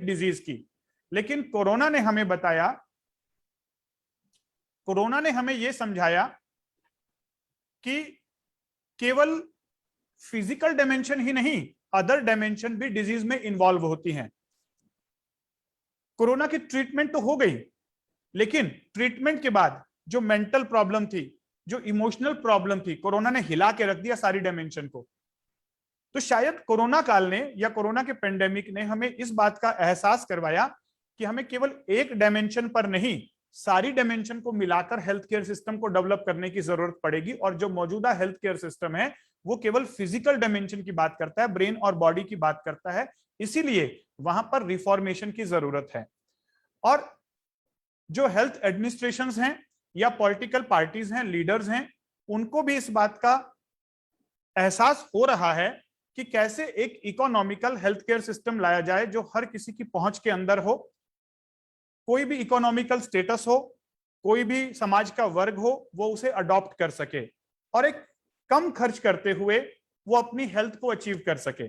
Disease की, लेकिन corona ने हमें बताया, कोरोना ने हमें यह समझाया कि केवल फिजिकल डायमेंशन ही नहीं, अदर डायमेंशन भी डिजीज में इन्वॉल्व होती हैं। कोरोना की ट्रीटमेंट तो हो गई, लेकिन ट्रीटमेंट के बाद जो मेंटल प्रॉब्लम थी, जो इमोशनल प्रॉब्लम थी, कोरोना ने हिला के रख दिया सारी डायमेंशन को। तो शायद कोरोना काल ने या कोरोना के पेंडेमिक ने हमें इस बात का एहसास करवाया कि हमें केवल एक डायमेंशन पर नहीं, सारी डायमेंशन को मिलाकर हेल्थ केयर सिस्टम को डेवलप करने की जरूरत पड़ेगी। और जो मौजूदा हेल्थ केयर सिस्टम है वो केवल फिजिकल डायमेंशन की बात करता है, ब्रेन और बॉडी की बात करता है, इसीलिए वहां पर रिफॉर्मेशन की जरूरत है। और जो हेल्थ एडमिनिस्ट्रेशंस हैं या पॉलिटिकल पार्टीज हैं, लीडर्स हैं, उनको भी इस बात का एहसास हो रहा है कि कैसे एक इकोनॉमिकल हेल्थ केयर सिस्टम लाया जाए जो हर किसी की पहुंच के अंदर हो, कोई भी इकोनॉमिकल स्टेटस हो, कोई भी समाज का वर्ग हो, वो उसे अडॉप्ट कर सके और एक कम खर्च करते हुए वो अपनी हेल्थ को अचीव कर सके।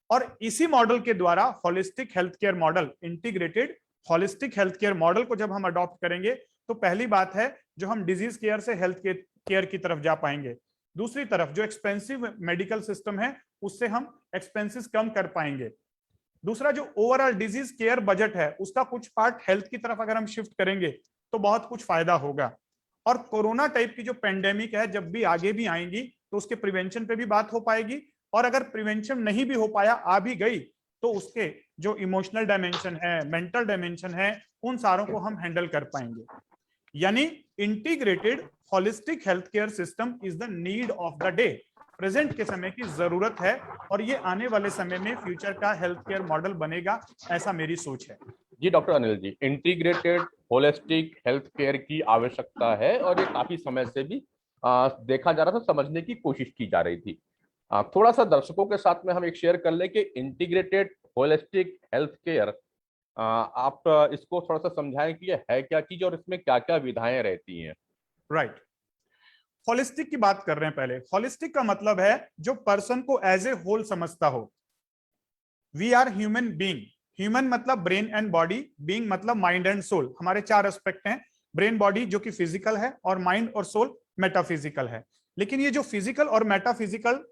और इसी मॉडल के द्वारा holistic health care model, integrated holistic health care model को जब हम अडॉप्ट करेंगे तो पहली बात है जो हम डिजीज केयर से हेल्थ केयर की तरफ जा पाएंगे। दूसरी तरफ जो एक्सपेंसिव मेडिकल सिस्टम है उससे हम एक्सपेंसेस कम कर पाएंगे। दूसरा जो ओवरऑल डिजीज केयर बजट है उसका कुछ पार्ट हेल्थ की तरफ अगर हम शिफ्ट करेंगे तो बहुत कुछ फायदा होगा। और कोरोना टाइप की जो पेंडेमिक है जब भी आगे भी आएंगी तो उसके प्रिवेंशन पे भी बात हो पाएगी, और अगर प्रिवेंशन नहीं भी हो पाया, आ भी गई, तो उसके जो इमोशनल डायमेंशन है, मेंटल डायमेंशन है, उन सारों को हम हैंडल कर पाएंगे। यानी integrated holistic health care system is the need of the day, present के समय की जरूरत है, और ये आने वाले समय में फ्यूचर का हेल्थ केयर मॉडल बनेगा, ऐसा मेरी सोच है। जी doctor Anil ji, integrated holistic health care की आवश्यकता है और ये काफी समय से भी देखा जा रहा था, समझने की कोशिश की जा रही थी। थोड़ा सा दर्शकों के साथ में हम एक शेयर कर लें कि इंटीग्रेटेड होलिस्टिक हेल्थ केयर, आप इसको थोड़ा सा समझाएं कि ये है क्या चीज और इसमें क्या क्या विधाएं रहती हैं। राइट, होलिस्टिक की बात कर रहे हैं। पहले होलिस्टिक का मतलब है जो पर्सन को एज ए होल समझता हो। We are human being, human मतलब ब्रेन एंड बॉडी, बीइंग मतलब माइंड एंड सोल। हमारे चार एस्पेक्ट हैं, ब्रेन बॉडी जो कि फिजिकल है, और माइंड और सोल मेटाफिजिकल है। लेकिन ये जो फिजिकल और मेटाफिजिकल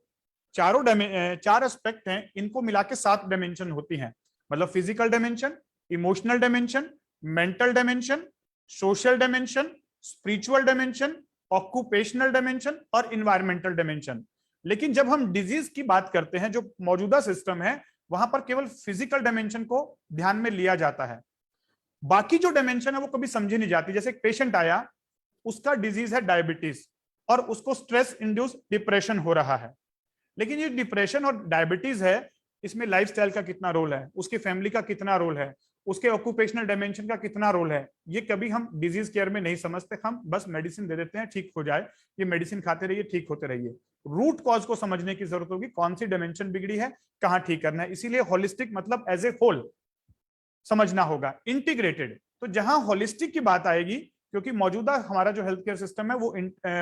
चार एस्पेक्ट हैं, इनको मिला के 7 डायमेंशन होती हैं। मतलब physical dimension, emotional dimension, mental dimension, social dimension, spiritual dimension, occupational dimension और इन्वायरमेंटल डायमेंशन। लेकिन जब हम डिजीज की बात करते हैं, जो मौजूदा सिस्टम है, वहां पर केवल फिजिकल डायमेंशन को ध्यान में लिया जाता है, बाकी जो डायमेंशन है वो कभी समझी नहीं जाती। जैसे एक पेशेंट आया, उसका डिजीज है डायबिटीज, और उसको स्ट्रेस इंड्यूस डिप्रेशन हो रहा है। लेकिन ये डिप्रेशन और डायबिटीज है, इसमें लाइफस्टाइल का कितना रोल है, उसकी फैमिली का कितना रोल है, उसके ऑक्यूपेशनल डायमेंशन का कितना रोल है, ये कभी हम डिजीज केयर में नहीं समझते। हम बस मेडिसिन दे देते हैं, ठीक हो जाए, ये मेडिसिन खाते रहिए, ठीक होते रहिए। रूट कॉज को समझने की जरूरत होगी, कौन सी डायमेंशन बिगड़ी है, कहां ठीक करना है। इसीलिए होलिस्टिक मतलब एज ए होल समझना होगा। इंटीग्रेटेड, तो जहां होलिस्टिक की बात आएगी, क्योंकि मौजूदा हमारा जो हेल्थ केयर सिस्टम है वो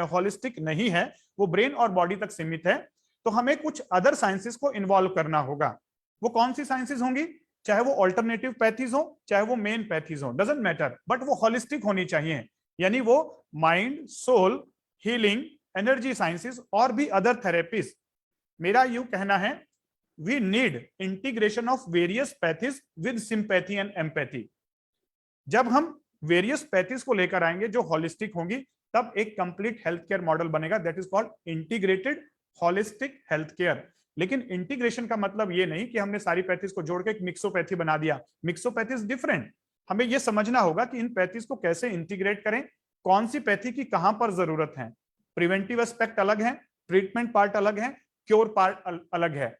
होलिस्टिक नहीं है, वो ब्रेन और बॉडी तक सीमित है, तो हमें कुछ अदर साइंसेस को इन्वॉल्व करना होगा। वो कौन सी साइंसेस होंगी? चाहे वो ऑल्टरनेटिव पैथीज हो, चाहे वो मेन पैथीज हो, डजेंट मैटर, बट वो होलिस्टिक होनी चाहिए। यानी वो mind, soul, healing, energy sciences और भी अदर थेरेपीज। मेरा यूं कहना है, we need integration of various pathies with sympathy and empathy. जब हम वेरियस पैथीज को लेकर आएंगे जो होलिस्टिक होंगी, तब एक कंप्लीट हेल्थ केयर मॉडल बनेगा, that is called integrated holistic health care. लेकिन इंटीग्रेशन का मतलब ये नहीं कि हमने सारी पैथीज को जोड़ के एक मिक्सोपैथी बना दिया। मिक्सोपैथी डिफरेंट, हमें यह समझना होगा कि इन पैथीज को कैसे इंटीग्रेट करें, कौन सी पैथी की कहां पर जरूरत है। प्रिवेंटिव एस्पेक्ट अलग है, ट्रीटमेंट पार्ट अलग है, क्योर पार्ट अलग है।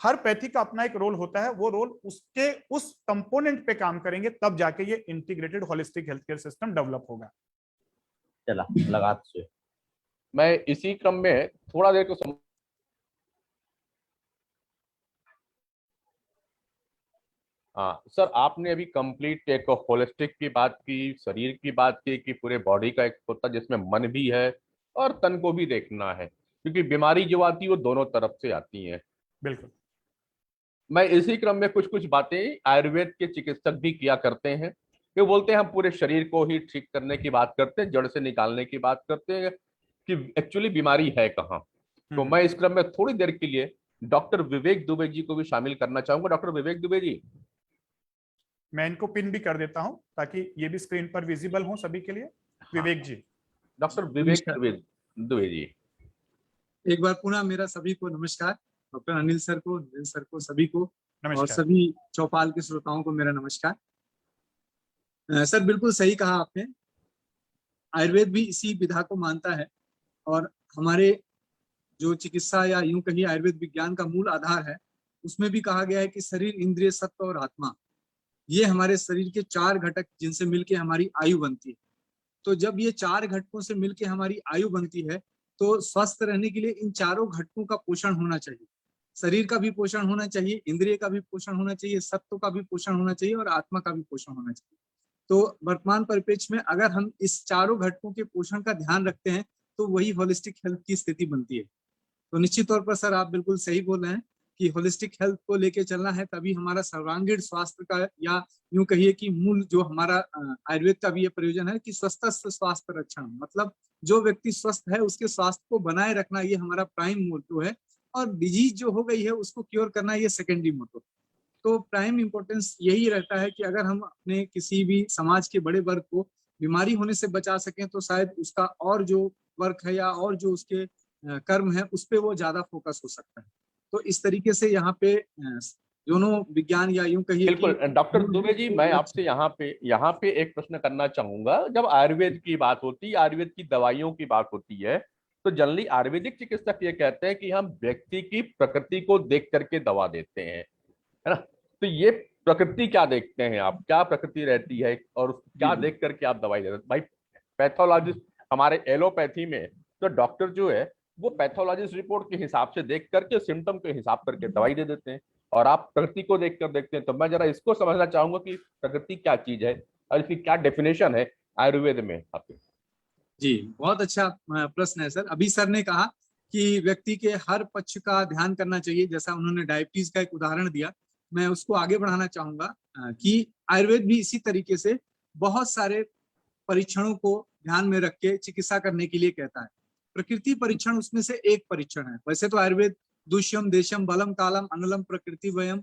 हर पैथी का अपना एक रोल होता है, वो रोल उसके उस कंपोनेंट पे काम करेंगे, तब जाके ये integrated holistic health care system develop होगा। चला लगा से मैं इसी क्रम में थोड़ा देर को हाँ सर, आपने अभी कंप्लीट एक होलिस्टिक की बात की, शरीर की बात की कि पूरे बॉडी का एक होता है जिसमें मन भी है और तन को भी देखना है, क्योंकि बीमारी जो आती है वो दोनों तरफ से आती है। बिल्कुल। मैं इसी क्रम में कुछ कुछ बातें आयुर्वेद के चिकित्सक भी किया करते हैं। वो बोलते हैं हम पूरे शरीर को ही ठीक करने की बात करते हैं, जड़ से निकालने की बात करते हैं कि एक्चुअली बीमारी है कहाँ। तो मैं इस क्रम में थोड़ी देर के लिए डॉक्टर विवेक दुबे जी को भी शामिल करना चाहूंगा। डॉक्टर विवेक दुबे जी, मैं इनको पिन भी कर देता हूं ताकि ये भी स्क्रीन पर विजिबल हो सभी के लिए। हाँ, विवेक जी। डॉक्टर विवेक नमस्कार। दुबे जी। एक बार पुनः मेरा सभी को नमस्कार। डॉक्टर अनिल सर को, नितिन सर को, सभी को और नमस्कार। सभी चौपाल के श्रोताओं को मेरा नमस्कार। सर बिल्कुल सही कहा आपने। आयुर्वेद भी इसी विधा को मानता है और हमारे जो चिकित्सा या यूं कहिए आयुर्वेद विज्ञान का मूल आधार है, उसमें भी कहा गया है कि शरीर, इंद्रिय, सत्व और आत्मा, ये हमारे शरीर के 4 घटक जिनसे मिलके हमारी आयु बनती है। तो जब ये 4 घटकों से मिलके हमारी आयु बनती है तो स्वस्थ रहने के लिए इन चारों घटकों का पोषण होना चाहिए। शरीर का भी पोषण होना चाहिए, इंद्रिय का भी पोषण होना चाहिए, सत्व का भी पोषण होना चाहिए और आत्मा का भी पोषण होना चाहिए। तो वर्तमान परिप्रेक्ष्य में अगर हम इस चारों घटकों के पोषण का ध्यान रखते हैं तो वही होलिस्टिक हेल्थ की स्थिति बनती है। तो निश्चित तौर पर सर आप बिल्कुल सही बोल रहे हैं कि होलिस्टिक हेल्थ को लेके चलना है, तभी हमारा सर्वांगीण स्वास्थ्य का, या यूं कहिए कि मूल जो हमारा आयुर्वेद का भी ये प्रयोजन है कि स्वस्थ स्वास्थ्य रक्षण, मतलब जो व्यक्ति स्वस्थ है उसके स्वास्थ्य को बनाए रखना, ये हमारा प्राइम मोटो है। और डिजीज जो हो गई है उसको क्योर करना, ये सेकेंडरी मोटो। तो प्राइम इंपॉर्टेंस यही रहता है कि अगर हम अपने किसी भी समाज के बड़े वर्ग को बीमारी होने से बचा सकें तो शायद उसका और जो वर्क है या और जो उसके कर्म है उस पर वो ज्यादा फोकस हो सकता है। तो इस तरीके से यहाँ पे दोनों विज्ञान या यूं कहिए बिल्कुल डॉक्टर दुबे जी, मैं आपसे यहाँ पे एक प्रश्न करना चाहूंगा। जब आयुर्वेद की बात होती है, आयुर्वेद की दवाइयों की बात होती है, तो जनरली आयुर्वेदिक चिकित्सक ये कहते हैं कि हम व्यक्ति की प्रकृति को देख करके दवा देते हैं, है ना। तो ये प्रकृति क्या देखते हैं आप, क्या प्रकृति रहती है और क्या देख करके आप दवाई देते हैं? भाई पैथोलॉजिस्ट हमारे एलोपैथी में तो डॉक्टर जो है वो पैथोलॉजिस्ट रिपोर्ट के हिसाब से देख करके, सिम्टम के हिसाब करके दवाई दे देते हैं, और आप प्रकृति को देख कर देखते हैं। तो मैं जरा इसको समझना चाहूंगा कि प्रकृति क्या चीज है और इसकी क्या डेफिनेशन है आयुर्वेद में आपके। जी, बहुत अच्छा प्रश्न है सर। अभी सर ने कहा कि व्यक्ति के हर पक्ष का ध्यान करना चाहिए, जैसा उन्होंने डायबिटीज का एक उदाहरण दिया, मैं उसको आगे बढ़ाना चाहूंगा कि आयुर्वेद भी इसी तरीके से बहुत सारे परीक्षणों को ध्यान में रख के चिकित्सा करने के लिए कहता है। प्रकृति परीक्षण उसमें से एक परीक्षण है। वैसे तो आयुर्वेद दुष्यम, देशम, बलम, कालम, अनलम, प्रकृति वयम,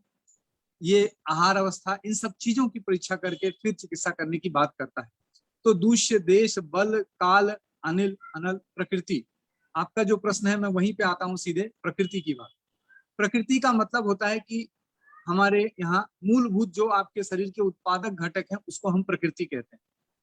ये आहार अवस्था, इन सब चीजों की परीक्षा करके फिर चिकित्सा करने की बात करता है। तो दूष्य, देश, बल, काल, अनिल, अनल, प्रकृति, आपका जो प्रश्न है मैं वहीं पे आता हूं सीधे प्रकृति की बात। प्रकृति का मतलब होता है कि हमारे यहाँ मूलभूत जो आपके शरीर के उत्पादक घटक हैं उसको हम प्रकृति कहते हैं।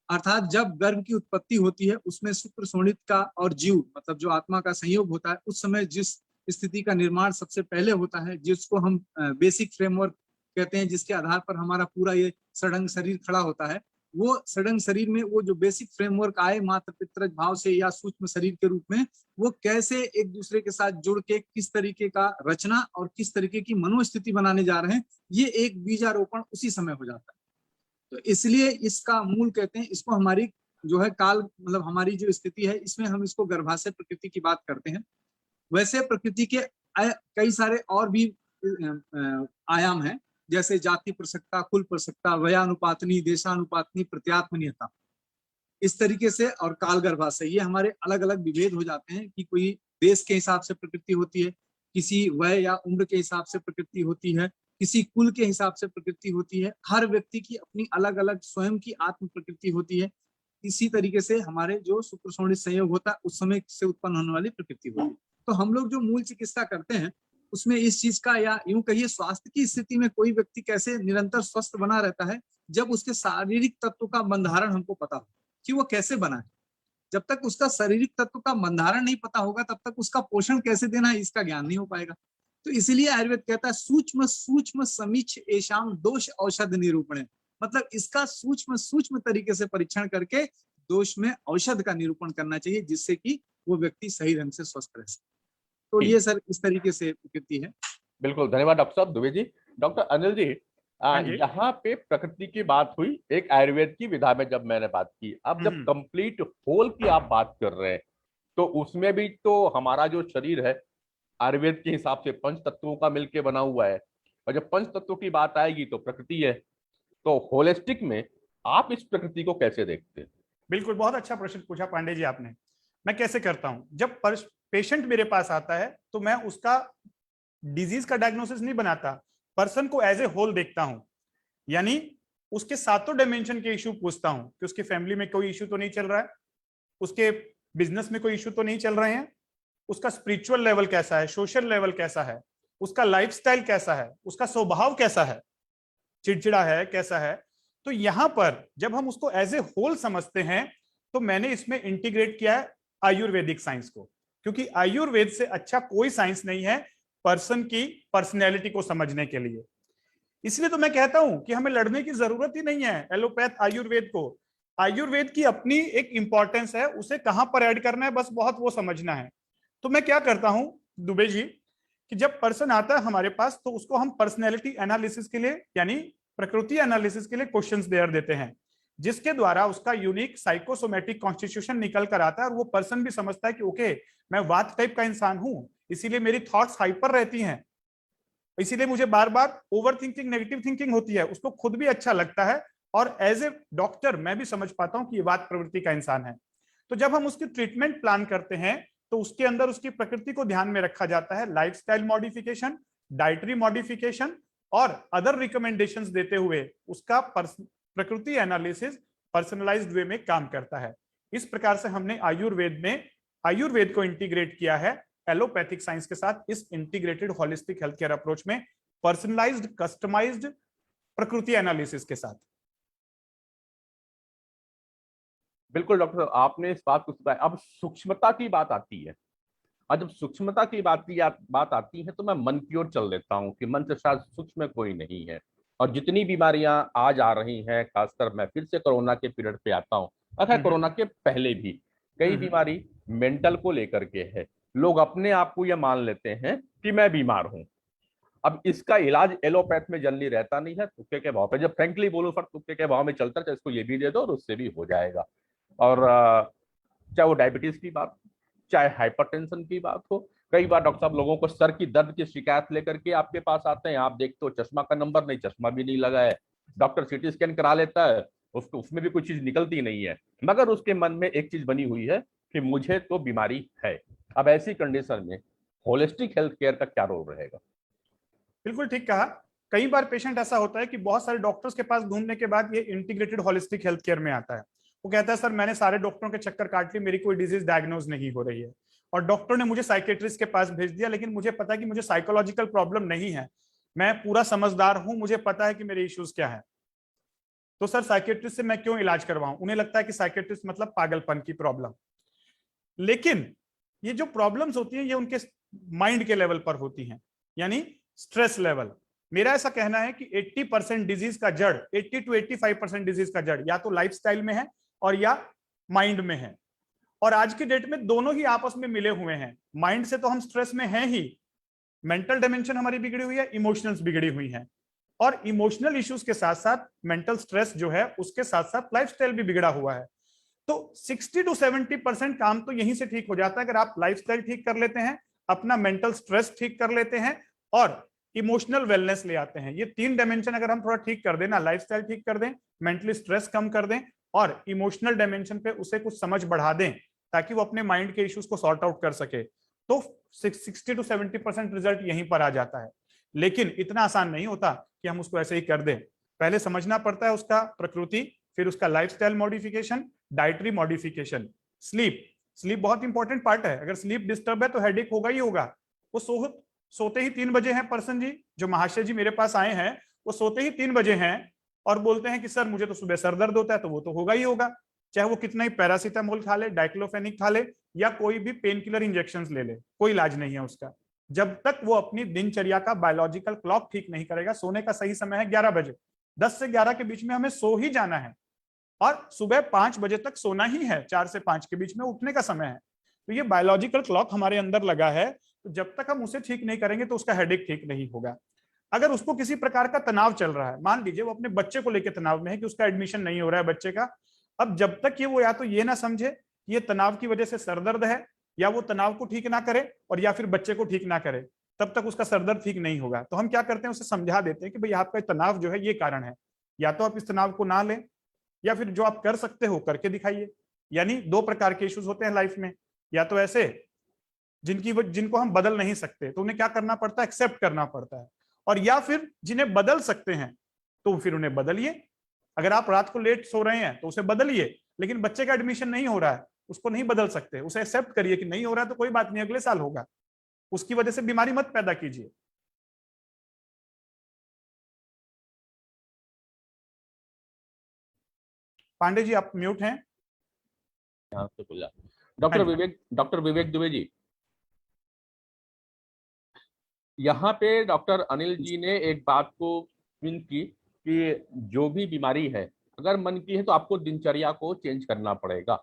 अर्थात जब गर्भ की उत्पत्ति होती है उसमें शुक्र, शोणित का और जीव, मतलब जो आत्मा का संयोग होता है, उस समय जिस स्थिति का निर्माण सबसे पहले होता है, जिसको हम बेसिक फ्रेमवर्क कहते हैं, जिसके आधार पर हमारा पूरा ये सड़ंग शरीर खड़ा होता है, वो सड़ंग शरीर में वो जो बेसिक फ्रेमवर्क आए मात्र पितृज भाव से या सूक्ष्म शरीर के रूप में, वो कैसे एक दूसरे के साथ जुड़ के किस तरीके का रचना और किस तरीके की मनोस्थिति बनाने जा रहे हैं, ये एक बीजारोपण उसी समय हो जाता है। तो इसलिए इसका मूल कहते हैं, इसको हमारी जो है काल, मतलब हमारी जो स्थिति है, इसमें हम इसको गर्भाशय प्रकृति की बात करते हैं। वैसे प्रकृति के कई सारे और भी आयाम हैं, जैसे जाति प्रसक्ता, कुल प्रसक्ता, वयानुपातनी, देशानुपातनी, प्रत्यात्मनीयता, इस तरीके से, और काल गर्भाशय, ये हमारे अलग अलग विभेद हो जाते हैं कि कोई देश के हिसाब से प्रकृति होती है, किसी वय या उम्र के हिसाब से प्रकृति होती है, किसी कुल के हिसाब से प्रकृति होती है। हर व्यक्ति की अपनी अलग अलग स्वयं की आत्म प्रकृति होती है। इसी तरीके से हमारे जो शुक्र शोणित संयोग होता है उस समय से उत्पन्न होने वाली प्रकृति होती है। तो हम लोग जो मूल चिकित्सा करते हैं उसमें इस चीज का, या यूं कहिए स्वास्थ्य की स्थिति में कोई व्यक्ति कैसे निरंतर स्वस्थ बना रहता है, जब उसके शारीरिक तत्व का बंधारण हमको पता हो कि वो कैसे बना है। जब तक उसका शारीरिक तत्व का बंधारण नहीं पता होगा तब तक उसका पोषण कैसे देना है इसका ज्ञान नहीं हो पाएगा। तो इसलिए आयुर्वेद कहता है सूक्ष्म सूक्ष्म समीक्ष एशाम दोष औषध निरूपण, मतलब इसका सूक्ष्म सूक्ष्म तरीके से परीक्षण करके दोष में औषध का निरूपण करना चाहिए, जिससे कि वो व्यक्ति सही ढंग से स्वस्थ रह सके। तो ये सर इस तरीके से प्रकृति है। बिल्कुल, धन्यवाद डॉक्टर साहब दुबे जी। डॉक्टर अनिल जी, हाँ जी। यहाँ पे प्रकृति की बात हुई, एक आयुर्वेद की विधा में जब मैंने बात की, अब जब कंप्लीट होल की आप बात कर रहे हैं तो उसमें भी तो हमारा जो शरीर है आयुर्वेद के हिसाब से 5 तत्वों का मिलके बना हुआ है। और जब पंच तत्वों की बात आएगी तो प्रकृति है। तो होलिस्टिक में आप इस प्रकृति को कैसे देखते हैं? बिल्कुल, बहुत अच्छा प्रश्न पूछा पांडे जी आपने। मैं कैसे करता हूं, जब पेशेंट मेरे पास आता है तो मैं उसका डिजीज का डायग्नोसिस नहीं बनाता, पर्सन को एज ए होल देखता हूं। यानी उसके सातों डायमेंशन के इशू पूछता हूं कि उसकी फैमिली में कोई इशू तो नहीं चल रहा है, उसके बिजनेस में कोई इशू तो नहीं चल रहे हैं, उसका स्पिरिचुअल लेवल कैसा है, सोशल लेवल कैसा है, उसका लाइफस्टाइल कैसा है, उसका स्वभाव कैसा है, चिड़चिड़ा है कैसा है। तो यहां पर जब हम उसको एज ए होल समझते हैं तो मैंने इसमें इंटीग्रेट किया है आयुर्वेदिक साइंस को, क्योंकि आयुर्वेद से अच्छा कोई साइंस नहीं है पर्सन की पर्सनैलिटी को समझने के लिए। इसलिए तो मैं कहता हूं कि हमें लड़ने की जरूरत ही नहीं है एलोपैथ आयुर्वेद को। आयुर्वेद की अपनी एक इंपॉर्टेंस है, उसे कहां पर ऐड करना है बस बहुत वो समझना है। तो मैं क्या करता हूं दुबे जी, कि जब पर्सन आता है हमारे पास तो उसको हम पर्सनैलिटी एनालिसिस के लिए यानी प्रकृति एनालिसिस के लिए क्वेश्चंस देते हैं, जिसके द्वारा उसका यूनिक साइकोसोमेटिक कॉन्स्टिट्यूशन निकल कर आता है और वो पर्सन भी समझता है कि ओके, मैं वात टाइप का इंसान हूं, इसीलिए मेरी थॉट्स हाइपर रहती हैं, इसीलिए मुझे बार बार ओवर थिंकिंग, नेगेटिव थिंकिंग होती है। उसको खुद भी अच्छा लगता है और एज ए डॉक्टर मैं भी समझ पाता हूं कि ये वात प्रवृत्ति का इंसान है। तो जब हम उसकी ट्रीटमेंट प्लान करते हैं तो उसके अंदर उसकी प्रकृति को ध्यान में रखा जाता है, लाइफस्टाइल मॉडिफिकेशन, डाइटरी मॉडिफिकेशन और अदर रिकमेंडेशंस देते हुए उसका प्रकृति एनालिसिस पर्सनलाइज्ड वे में काम करता है। इस प्रकार से हमने आयुर्वेद को इंटीग्रेट किया है एलोपैथिक साइंस के साथ, इस integrated holistic health care approach में पर्सनलाइज्ड कस्टमाइज्ड प्रकृति एनालिसिस के साथ। बिल्कुल डॉक्टर साहब, आपने इस बात को बताया। अब सूक्ष्मता की बात आती है, और जब सूक्ष्मता की बात आती है तो मैं मन की ओर चल देता हूँ कि मन से शायद सूक्ष्म कोई नहीं है। और जितनी बीमारियां आज आ रही हैं, खासकर मैं फिर से कोरोना के पीरियड पे आता हूँ, अगर कोरोना के पहले भी कई बीमारी मेंटल को लेकर के है। लोग अपने आप को यह मान लेते हैं कि मैं बीमार हूं। अब इसका इलाज एलोपैथ में जनरली रहता नहीं है, तुक्के के भाव पे। जब फ्रेंकली बोलूं, फर्क तुक्के के भाव में चलता है, इसको ये भी दे दो और उससे भी हो जाएगा। और चाहे वो डायबिटीज की बात, चाहे हाइपरटेंशन की बात हो, कई बार डॉक्टर साहब लोगों को सर की दर्द की शिकायत लेकर के आपके पास आते हैं, आप देखते हो चश्मा का नंबर नहीं, चश्मा भी नहीं लगा है, डॉक्टर सीटी स्कैन करा लेता है, उसको उसमें भी कोई चीज निकलती नहीं है, मगर उसके मन में एक चीज बनी हुई है कि मुझे तो बीमारी है। अब ऐसी कंडीशन में होलिस्टिक हेल्थ केयर का क्या रोल रहेगा? बिल्कुल ठीक कहा। कई बार पेशेंट ऐसा होता है कि बहुत सारे डॉक्टर्स के पास घूमने के बाद ये इंटीग्रेटेड होलिस्टिक हेल्थ केयर में आता है। वो कहता है सर मैंने सारे डॉक्टरों के चक्कर काट लिए, मेरी कोई डिजीज डायग्नोज नहीं हो रही है, और डॉक्टर ने मुझे साइकेट्रिस्ट के पास भेज दिया, लेकिन मुझे पता है कि मुझे साइकोलॉजिकल प्रॉब्लम नहीं है, मैं पूरा समझदार हूं, मुझे पता है कि मेरे इश्यूज क्या है, तो सर साइकेट्रिस्ट से मैं क्यों इलाज करवाऊं। उन्हें लगता है कि साइकेट्रिस्ट मतलब पागलपन की प्रॉब्लम। लेकिन ये जो प्रॉब्लम्स होती हैं ये उनके माइंड के लेवल पर होती हैं, यानी स्ट्रेस लेवल। मेरा ऐसा कहना है कि 80% डिजीज का जड़, 80 to 85% डिजीज का जड़ या तो लाइफस्टाइल में है और या माइंड में है। और आज की डेट में दोनों ही आपस में मिले हुए हैं। माइंड से तो हम स्ट्रेस में हैं ही, मेंटल डायमेंशन हमारी बिगड़ी हुई है, इमोशनल्स बिगड़ी हुई हैं, और इमोशनल इश्यूज के साथ साथ मेंटल स्ट्रेस जो है उसके साथ साथ लाइफस्टाइल भी बिगड़ा हुआ है। तो 60 to 70% काम तो यहीं से ठीक हो जाता है अगर आप लाइफस्टाइल ठीक कर लेते हैं, अपना मेंटल स्ट्रेस ठीक कर लेते हैं और इमोशनल वेलनेस ले आते हैं। ये 3 डायमेंशन अगर हम थोड़ा ठीक कर दें ना, लाइफस्टाइल ठीक कर दें, मेंटली स्ट्रेस कम कर दें और इमोशनल डायमेंशन पे उसे कुछ समझ बढ़ा दें ताकि वो अपने माइंड के इश्यूज को सॉर्ट आउट कर सके, तो 60 to 70% रिजल्ट यहीं पर आ जाता है। लेकिन इतना आसान नहीं होता कि हम उसको ऐसे ही कर दें, पहले समझना पड़ता है उसका प्रकृति, फिर उसका lifestyle modification, dietary modification, sleep बहुत इंपॉर्टेंट पार्ट है। अगर स्लीप डिस्टर्ब है तो हेडेक होगा ही होगा। वो सोते ही 3 बजे हैं पर्सन जी, जो महाशय जी मेरे पास आए हैं, वो सोते ही 3 बजे हैं और बोलते हैं कि सर मुझे तो सुबह सर दर्द होता है, तो वो तो होगा ही होगा, चाहे वो कितना ही पैरासीटामोल खा ले, डाइक्लोफेनिक खा ले या कोई भी पेन किलर इंजेक्शन ले ले, कोई इलाज नहीं है उसका। जब तक वो अपनी दिनचर्या का बायोलॉजिकल क्लॉक ठीक नहीं करेगा। सोने का सही समय है 11 बजे, 10 से 11 के बीच में हमें सो ही जाना है और सुबह 5 बजे तक सोना ही है, 4 से 5 के बीच में उठने का समय है। तो ये बायोलॉजिकल क्लॉक हमारे अंदर लगा है, तो जब तक हम उसे ठीक नहीं करेंगे तो उसका हेडेक ठीक नहीं होगा। अगर उसको किसी प्रकार का तनाव चल रहा है, मान लीजिए वो अपने बच्चे को लेकर तनाव में है कि उसका एडमिशन नहीं हो रहा है बच्चे का, अब जब तक ये वो या तो ये ना समझे ये तनाव की वजह से सरदर्द है, या वो तनाव को ठीक ना करे और या फिर बच्चे को ठीक ना करे, तब तक उसका सरदर्द ठीक नहीं होगा। तो हम क्या करते हैं, उसे समझा देते हैं कि भाई आपका तनाव जो है ये कारण है, या तो आप इस तनाव को ना लें, या फिर जो आप कर सकते हो करके दिखाइए। यानी दो प्रकार के इश्यूज होते हैं लाइफ में, या तो ऐसे जिनको हम बदल नहीं सकते, तो उन्हें क्या करना पड़ता है, एक्सेप्ट करना पड़ता है, और या फिर जिन्हें बदल सकते हैं तो फिर उन्हें बदलिए। अगर आप रात को लेट सो रहे हैं तो उसे बदलिए, लेकिन बच्चे का एडमिशन नहीं हो रहा है, उसको नहीं बदल सकते, उसे एक्सेप्ट करिए कि नहीं हो रहा है तो कोई बात नहीं, अगले साल होगा। उसकी वजह से बीमारी मत पैदा कीजिए। पांडे जी आप म्यूट हैं। यहाँ से बोला हाँ जी। डॉक्टर विवेक दुबे जी, यहाँ पे डॉक्टर अनिल जी ने एक बात को पिन की कि जो भी बीमारी है अगर मन की है तो आपको दिनचर्या को चेंज करना पड़ेगा।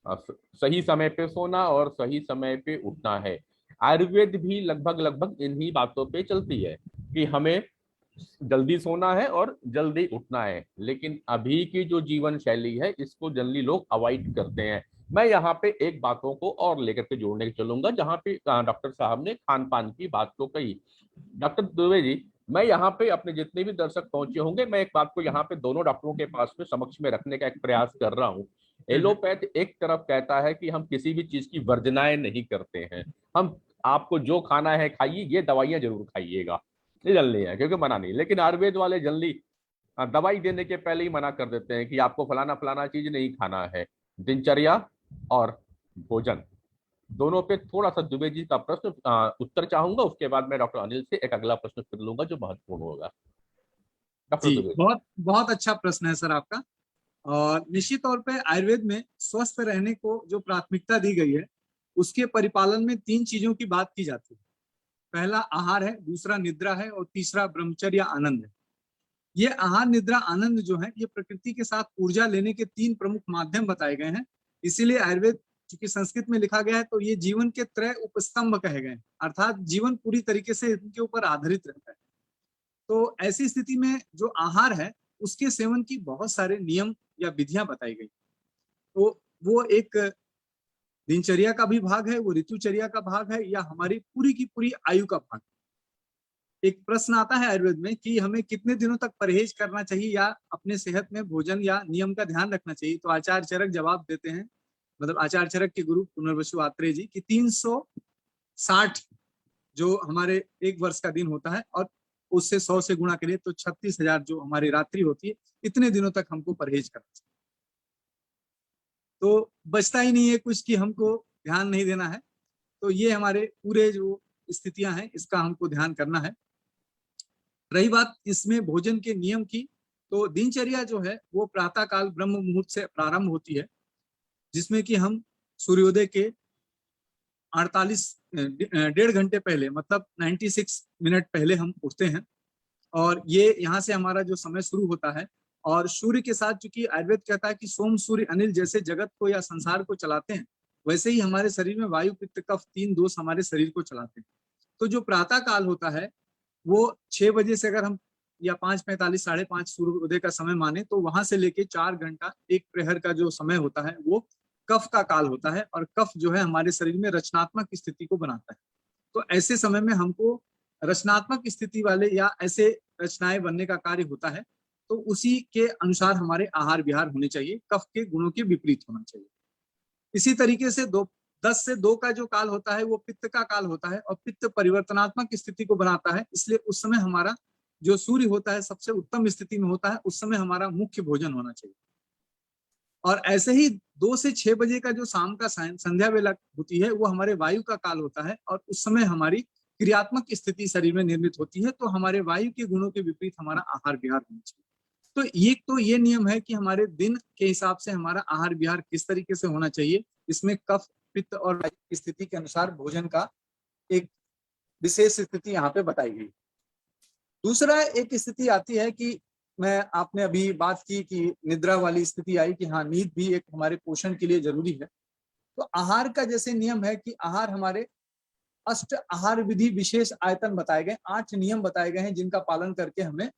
सही समय पे सोना और सही समय पे उठना है। आयुर्वेद भी लगभग लगभग इन्हीं बातों पे चलती है कि हमें जल्दी सोना है और जल्दी उठना है, लेकिन अभी की जो जीवन शैली है इसको जनरली लोग अवॉइड करते हैं। मैं यहाँ पे एक बातों को और लेकर के जोड़ने चलूंगा, जहाँ पे डॉक्टर साहब ने खान पान की बात को कही। डॉक्टर दुबे जी, मैं यहाँ पे अपने जितने भी दर्शक पहुंचे होंगे, मैं एक बात को यहाँ पे दोनों डॉक्टरों के पास में समक्ष में रखने का एक प्रयास कर रहा हूँ। एलोपैथ एक तरफ कहता है कि हम किसी भी चीज की वर्जनाएं नहीं करते हैं, हम आपको जो खाना है खाइए, ये दवाइयां जरूर खाइएगा, ये जल्दी है क्योंकि मना नहीं। लेकिन आयुर्वेद वाले जल्दी दवाई देने के पहले ही मना कर देते हैं कि आपको फलाना फलाना चीज नहीं खाना है। दिनचर्या और भोजन दोनों पे थोड़ा सा दुबे जी का प्रश्न उत्तर चाहूंगा, उसके बाद मैं डॉक्टर अनिल से एक अगला प्रश्न फिर लूंगा जो महत्वपूर्ण होगा। डॉक्टर जी, दुबे। बहुत बहुत अच्छा प्रश्न है सर आपका। और निश्चित तौर पे आयुर्वेद में स्वस्थ रहने को जो प्राथमिकता दी गई है, उसके परिपालन में 3 चीजों की बात की जाती है। पहला आहार है, दूसरा निद्रा है, और तीसरा ब्रह्मचर्य आनंद है। ये आहार, निद्रा, आनंद जो है, ये प्रकृति के साथ ऊर्जा लेने के 3 प्रमुख माध्यम बताए गए हैं। इसीलिए आयुर्वेद, चूंकि संस्कृत में लिखा गया है, तो ये जीवन के त्रय उपस्तंभ कहे गए हैं, अर्थात जीवन पूरी तरीके से इनके ऊपर आधारित रहता है। तो ऐसी स्थिति में जो आहार है, उसके सेवन की बहुत सारे नियम या विधियां बताई गई। तो वो एक दिनचर्या का भी भाग है, वो ऋतुचर्या का भाग है, या हमारी पूरी की पूरी आयु का भाग। एक प्रश्न आता है आयुर्वेद में कि हमें कितने दिनों तक परहेज करना चाहिए या अपने सेहत में भोजन या नियम का ध्यान रखना चाहिए। तो आचार्य चरक जवाब देते हैं, मतलब आचार्य चरक के गुरु पुनर्वसु आत्रेय जी, की 360 जो हमारे 1 वर्ष का दिन होता है, और उससे 100 से गुणा करिए तो 36,000 जो हमारी रात्रि होती है, इतने दिनों तक हमको परहेज करना चाहिए। तो बचता ही नहीं है कुछ कि हमको ध्यान नहीं देना है। तो ये हमारे पूरे जो स्थितियां हैं, इसका हमको ध्यान करना है। रही बात इसमें भोजन के नियम की, तो दिनचर्या जो है वो प्रातः काल ब्रह्म मुहूर्त से प्रारंभ होती है, जिसमें कि हम सूर्योदय के 1.5 घंटे पहले, मतलब 96 मिनट पहले हम उठते हैं, और ये यहाँ से हमारा जो समय शुरू होता है। और सूर्य के साथ, चूंकि आयुर्वेद कहता है कि सोम सूर्य अनिल जैसे जगत को या संसार को चलाते हैं, वैसे ही हमारे शरीर में वायु पित्त कफ 3 दोष हमारे शरीर को चलाते हैं। तो जो प्रातः काल होता है वो 6 बजे से, अगर हम या 5:45 5:30 सूर्योदय का समय माने, तो वहां से लेके 4 घंटा 1 प्रहर का जो समय होता है वो कफ का काल होता है। और कफ जो है हमारे शरीर में रचनात्मक स्थिति को बनाता है। तो ऐसे समय में हमको रचनात्मक स्थिति वाले या ऐसे रचनाएं बनने का कार्य होता है, तो उसी के अनुसार हमारे आहार विहार होने चाहिए, कफ के गुणों के विपरीत होना चाहिए। इसी तरीके से 10 से 2 का जो काल होता है वो पित्त का काल होता है, और पित्त परिवर्तनात्मक स्थिति को बनाता है। इसलिए उस समय हमारा जो सूर्य होता है सबसे उत्तम स्थिति में होता है, उस समय हमारा मुख्य भोजन होना चाहिए। और ऐसे ही 2 से 6 बजे का जो शाम का संध्या वेला होती है, वो हमारे वायु का काल होता है, और उस समय हमारी क्रियात्मक स्थिति शरीर में निर्मित होती है। तो हमारे वायु के गुणों के विपरीत हमारा आहार विहार होना चाहिए। तो ये नियम है कि हमारे दिन के हिसाब से हमारा आहार विहार किस तरीके से होना चाहिए। इसमें कफ, पित्त और वायु की स्थिति के अनुसार भोजन का एक विशेष स्थिति यहाँ पे बताई गई। दूसरा एक स्थिति आती है कि आपने अभी बात की कि निद्रा वाली स्थिति आई, कि हाँ, नींद भी एक हमारे पोषण के लिए जरूरी है। तो आहार का जैसे नियम है कि आहार हमारे 8 आहार विधि विशेष आयतन बताए गए, 8 नियम बताए गए हैं जिनका पालन करके हमें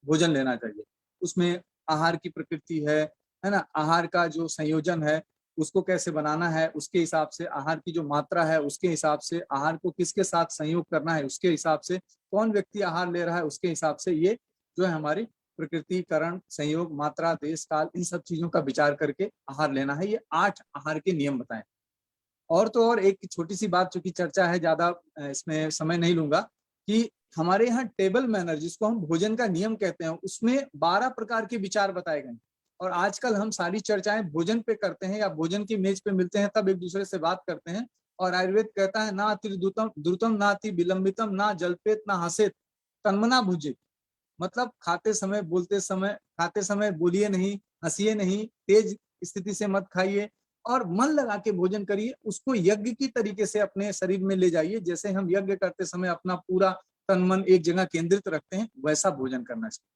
भोजन लेना चाहिए। उसमें आहार की प्रकृति है ना, आहार का जो संयोजन है, उसको कैसे बनाना है, उसके हिसाब से आहार की जो मात्रा है उसके हिसाब से, आहार को किसके साथ संयोग करना है उसके हिसाब से, कौन व्यक्ति आहार ले रहा है उसके हिसाब से, ये जो है हमारी प्रकृति, करण, संयोग, मात्रा, देश, काल, इन सब चीजों का विचार करके आहार लेना है। ये 8 आहार के नियम बताएं। और तो और एक छोटी सी बात, चूंकि चर्चा है, ज्यादा इसमें समय नहीं लूंगा, कि हमारे यहाँ टेबल मैनर, जिसको हम भोजन का नियम कहते हैं, उसमें 12 प्रकार के विचार बताए गए। और आजकल हम सारी चर्चाएं भोजन पे करते हैं या भोजन की मेज पे मिलते हैं तब एक दूसरे से बात करते हैं। और आयुर्वेद कहता है ना अति द्रुतम ना अति विलंबितम ना जल्पेत ना हसेत तन्मना भुजित। मतलब खाते समय, बोलते समय, खाते समय बोलिए नहीं, हंसिए नहीं, तेज स्थिति से मत खाइए और मन लगा के भोजन करिए। उसको यज्ञ की तरीके से अपने शरीर में ले जाइए, जैसे हम यज्ञ करते समय अपना पूरा तन मन एक जगह केंद्रित रखते हैं, वैसा भोजन करना चाहिए।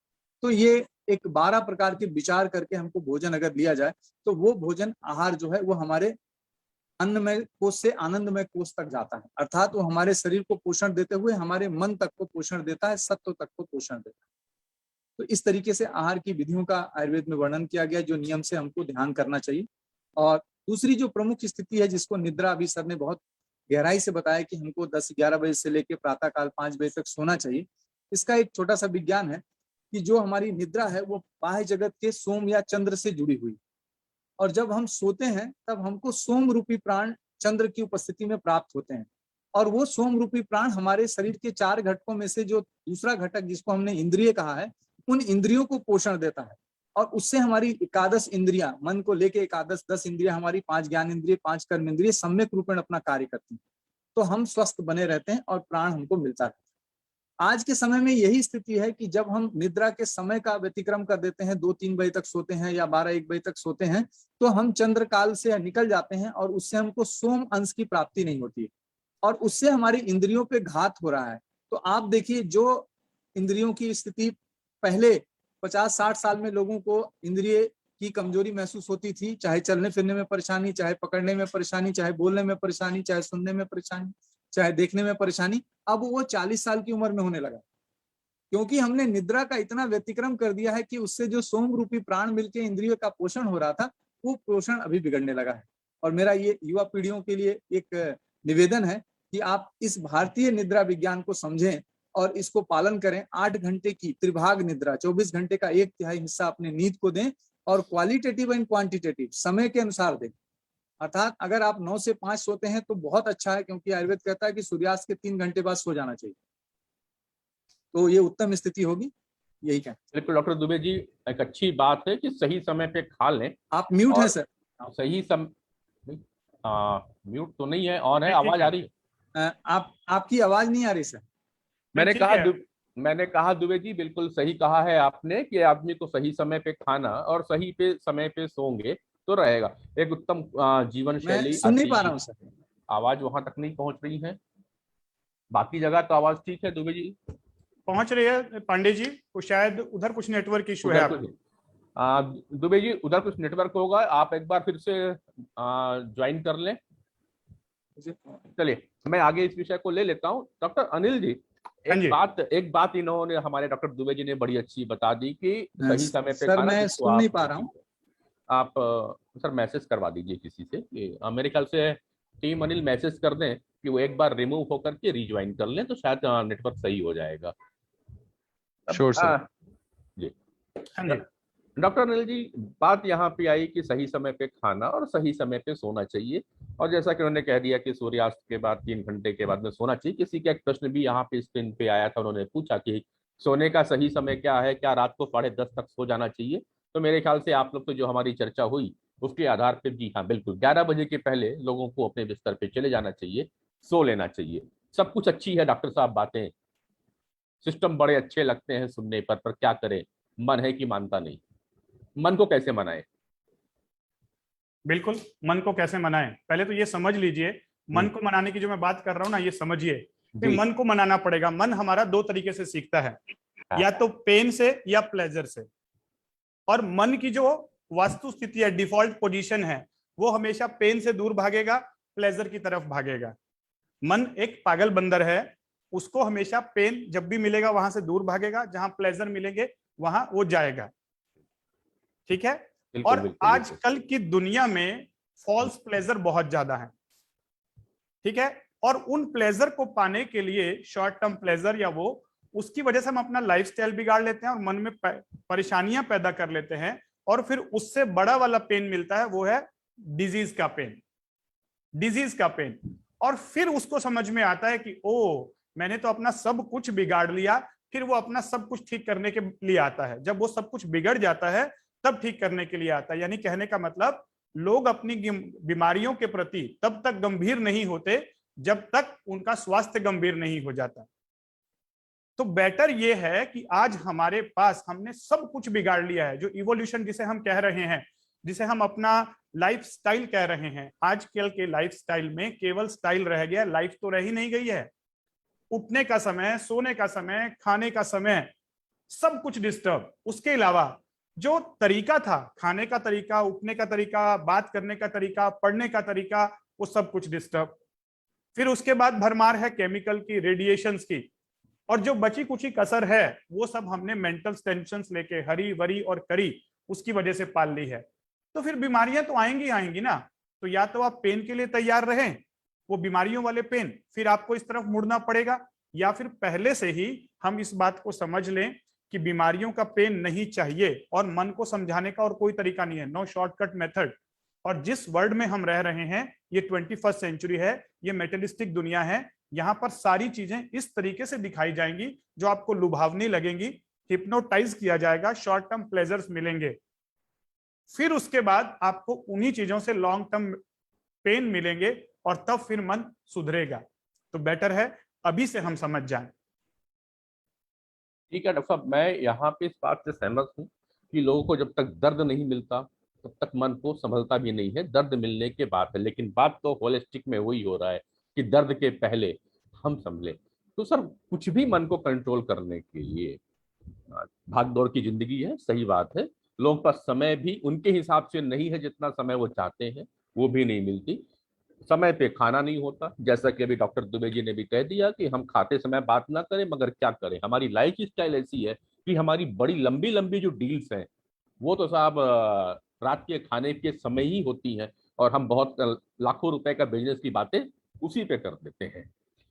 तो ये एक 12 प्रकार के विचार करके हमको भोजन अगर लिया जाए तो वो भोजन आहार जो है वो हमारे अन्नमय कोश से आनंदमय कोश तक जाता है, अर्थात वो हमारे शरीर को पोषण देते हुए हमारे मन तक को पोषण देता है, सत्व तक को पोषण देता है। तो इस तरीके से आहार की विधियों का आयुर्वेद में वर्णन किया गया, जो नियम से हमको ध्यान करना चाहिए। और दूसरी जो प्रमुख स्थिति है, जिसको निद्रा, अभी सर ने बहुत गहराई से बताया कि हमको 10-11 बजे से लेकर प्रातः काल 5 बजे तक सोना चाहिए। इसका एक छोटा सा विज्ञान है कि जो हमारी निद्रा है वो बाह्य जगत के सोम या चंद्र से जुड़ी हुई, और जब हम सोते हैं तब हमको सोम रूपी प्राण चंद्र की उपस्थिति में प्राप्त होते हैं। और वो सोम रूपी प्राण हमारे शरीर के 4 घटकों में से जो दूसरा घटक, जिसको हमने इंद्रिय कहा है, उन इंद्रियों को पोषण देता है। और उससे हमारी एकादश इंद्रियां, मन को लेके एकादश 10 इंद्रियां हमारी, 5 ज्ञान इंद्रिय, 5 कर्म इंद्रिय सम्यक रूपेण अपना कार्य करती हैं। तो हम स्वस्थ बने रहते हैं और प्राण हमको मिलता रहता है। आज के समय में यही स्थिति है कि जब हम निद्रा के समय का व्यतिक्रम कर देते हैं, 2-3 बजे तक सोते हैं या 12-1 बजे तक सोते हैं, तो हम चंद्र काल से निकल जाते हैं और उससे हमको सोम अंश की प्राप्ति नहीं होती है और उससे हमारी इंद्रियों पे घात हो रहा है। तो आप देखिए, जो इंद्रियों की स्थिति पहले 50-60 साल में लोगों को इंद्रिय की कमजोरी महसूस होती थी, चाहे चलने फिरने में परेशानी, चाहे पकड़ने में परेशानी, चाहे बोलने में परेशानी, चाहे सुनने में परेशानी, चाहे देखने में परेशानी, अब वो 40 साल की उम्र में होने लगा, क्योंकि हमने निद्रा का इतना व्यतिक्रम कर दिया है कि उससे जो सोम रूपी प्राण मिलके इंद्रियों का पोषण हो रहा था, वो पोषण अभी बिगड़ने लगा है। और मेरा ये युवा पीढ़ियों के लिए एक निवेदन है कि आप इस भारतीय निद्रा विज्ञान को समझें और इसको पालन करें। 8 घंटे की त्रिभाग निद्रा, 24 घंटे का 1/3 हिस्सा अपने नींद को दें और क्वालिटेटिव एंड क्वांटिटेटिव समय के अनुसार दें। अर्थात अगर आप 9 से 5 सोते हैं तो बहुत अच्छा है, क्योंकि आयुर्वेद कहता है कि सूर्यास्त के 3 घंटे बाद सो जाना चाहिए, तो ये उत्तम स्थिति होगी। यही कहना। बिल्कुल डॉक्टर दुबे जी, एक अच्छी बात है कि सही समय पे खा लें। आप म्यूट हैं सर? सही म्यूट तो नहीं है, ऑन है, आवाज आ रही है? आपकी आवाज नहीं आ रही सर। मैंने कहा दुबे जी, बिल्कुल सही कहा है आपने कि आदमी को सही समय पे खाना और सही पे समय पे सोंगे तो रहेगा, एक उत्तम जीवन शैली। सुन नहीं पा रहा हूँ सर, आवाज वहां तक नहीं पहुंच रही है, बाकी जगह तो आवाज ठीक है। दुबे जी पहुंच रही है पांडे जी, वो शायद उधर कुछ नेटवर्क इशू है। दुबे जी उधर कुछ नेटवर्क होगा, आप एक बार फिर से ज्वाइन कर लें। चलिए मैं आगे इस विषय को ले लेता हूं। डॉक्टर अनिल जी, एक बात इन्होंने, हमारे डॉक्टर दुबे जी ने बड़ी अच्छी बता दी कि सही समय पे सर मैं सुन नहीं पा रहा हूँ। आप सर मैसेज करवा दीजिए किसी से कि मेरे ख्याल से टीम अनिल मैसेज कर दें कि वो एक बार रिमूव होकर के रीज्वाइन कर लें, तो शायद नेटवर्क सही हो जाएगा। श्योर सर जी। डॉक्टर अनिल जी, बात यहाँ पे आई कि सही समय पे खाना और सही समय पे सोना चाहिए, और जैसा कि उन्होंने कह दिया कि सूर्यास्त के बाद 3 घंटे के बाद में सोना चाहिए। किसी का एक प्रश्न भी यहाँ पे स्क्रीन पे आया था, उन्होंने पूछा कि सोने का सही समय क्या है, क्या रात को 10:30 तक सो जाना चाहिए? तो मेरे ख्याल से आप लोग तो जो हमारी चर्चा हुई उसके आधार पर जी हाँ, बिल्कुल 11 बजे के पहले लोगों को अपने बिस्तर पे चले जाना चाहिए, सो लेना चाहिए। सब कुछ अच्छी है डॉक्टर साहब बातें, सिस्टम बड़े अच्छे लगते हैं सुनने पर क्या करें, मन है कि मानता नहीं। मन को कैसे मनाएं? बिल्कुल, मन को कैसे मनाएं, पहले तो ये समझ लीजिए। मन को मनाने की जो मैं बात कर रहा हूं ना, ये समझिए कि मन को मनाना पड़ेगा। मन हमारा 2 तरीके से सीखता है, या तो पेन से या प्लेजर से। और मन की जो वास्तु स्थिति है, डिफॉल्ट पोजीशन है, वो हमेशा पेन से दूर भागेगा, प्लेजर की तरफ भागेगा। मन एक पागल बंदर है, उसको हमेशा पेन जब भी मिलेगा वहां से दूर भागेगा, जहां प्लेजर मिलेंगे वहां वो जाएगा। ठीक है। और आजकल की दुनिया में फॉल्स प्लेजर बहुत ज्यादा है, ठीक है। और उन प्लेजर को पाने के लिए, शॉर्ट टर्म प्लेजर या वो, उसकी वजह से हम अपना लाइफस्टाइल बिगाड़ लेते हैं और मन में परेशानियां पैदा कर लेते हैं, और फिर उससे बड़ा वाला पेन मिलता है, वो है डिजीज का पेन, डिजीज का पेन। और फिर उसको समझ में आता है कि ओ, मैंने तो अपना सब कुछ बिगाड़ लिया। फिर वो अपना सब कुछ ठीक करने के लिए आता है। जब वो सब कुछ बिगड़ जाता है तब ठीक करने के लिए आता है। यानी कहने का मतलब, लोग अपनी बीमारियों के प्रति तब तक गंभीर नहीं होते जब तक उनका स्वास्थ्य गंभीर नहीं हो जाता। तो बेटर ये है कि आज हमारे पास, हमने सब कुछ बिगाड़ लिया है। जो इवोल्यूशन जिसे हम कह रहे हैं, जिसे हम अपना लाइफस्टाइल कह रहे हैं, आजकल के लाइफस्टाइल में केवल स्टाइल रह गया, लाइफ तो रह ही नहीं गई है। उठने का समय, सोने का समय, खाने का समय, सब कुछ डिस्टर्ब। उसके अलावा जो तरीका था, खाने का तरीका, उठने का तरीका, बात करने का तरीका, पढ़ने का तरीका, वो सब कुछ डिस्टर्ब। फिर उसके बाद भरमार है केमिकल की, रेडिएशंस की, और जो बची कुची कसर है वो सब हमने मेंटल टेंशंस लेके हरी वरी और करी, उसकी वजह से पाल ली है। तो फिर बीमारियां तो आएंगी आएंगी ना। तो या तो आप पेन के लिए तैयार रहें, वो बीमारियों वाले पेन, फिर आपको इस तरफ मुड़ना पड़ेगा, या फिर पहले से ही हम इस बात को समझ लें कि बीमारियों का पेन नहीं चाहिए, और मन को समझाने का और कोई तरीका नहीं है, नो शॉर्टकट मेथड। और जिस वर्ल्ड में हम रह रहे हैं, ये 21st सेंचुरी है, ये मेटेरियलिस्टिक दुनिया है। यहाँ पर सारी चीजें इस तरीके से दिखाई जाएंगी जो आपको लुभावनी लगेंगी, हिप्नोटाइज किया जाएगा, शॉर्ट टर्म प्लेजर्स मिलेंगे। फिर उसके बाद आपको उन्हीं चीजों से लॉन्ग टर्म पेन मिलेंगे, और तब फिर मन सुधरेगा। तो बेटर है अभी से हम समझ जाएं। ठीक है डॉक्टर साहब, मैं यहाँ पे इस बात से सहमत हूँ कि लोगों को जब तक दर्द नहीं मिलता तब तक मन को संभलता भी नहीं है, दर्द मिलने के बाद है। लेकिन बात तो होलिस्टिक में वही हो रहा है कि दर्द के पहले हम संभले। तो सर, कुछ भी मन को कंट्रोल करने के लिए, भाग दौड़ की जिंदगी है, सही बात है, लोगों के पास समय भी उनके हिसाब से नहीं है, जितना समय वो चाहते हैं वो भी नहीं मिलती। समय पे खाना नहीं होता, जैसा कि अभी डॉक्टर दुबे जी ने भी कह दिया कि हम खाते समय बात ना करें, मगर क्या करें, हमारी लाइफ स्टाइल ऐसी है कि हमारी बड़ी लंबी लंबी जो डील्स हैं वो तो साहब रात के खाने के समय ही होती हैं, और हम बहुत लाखों रुपए का बिजनेस की बातें उसी पे कर देते हैं।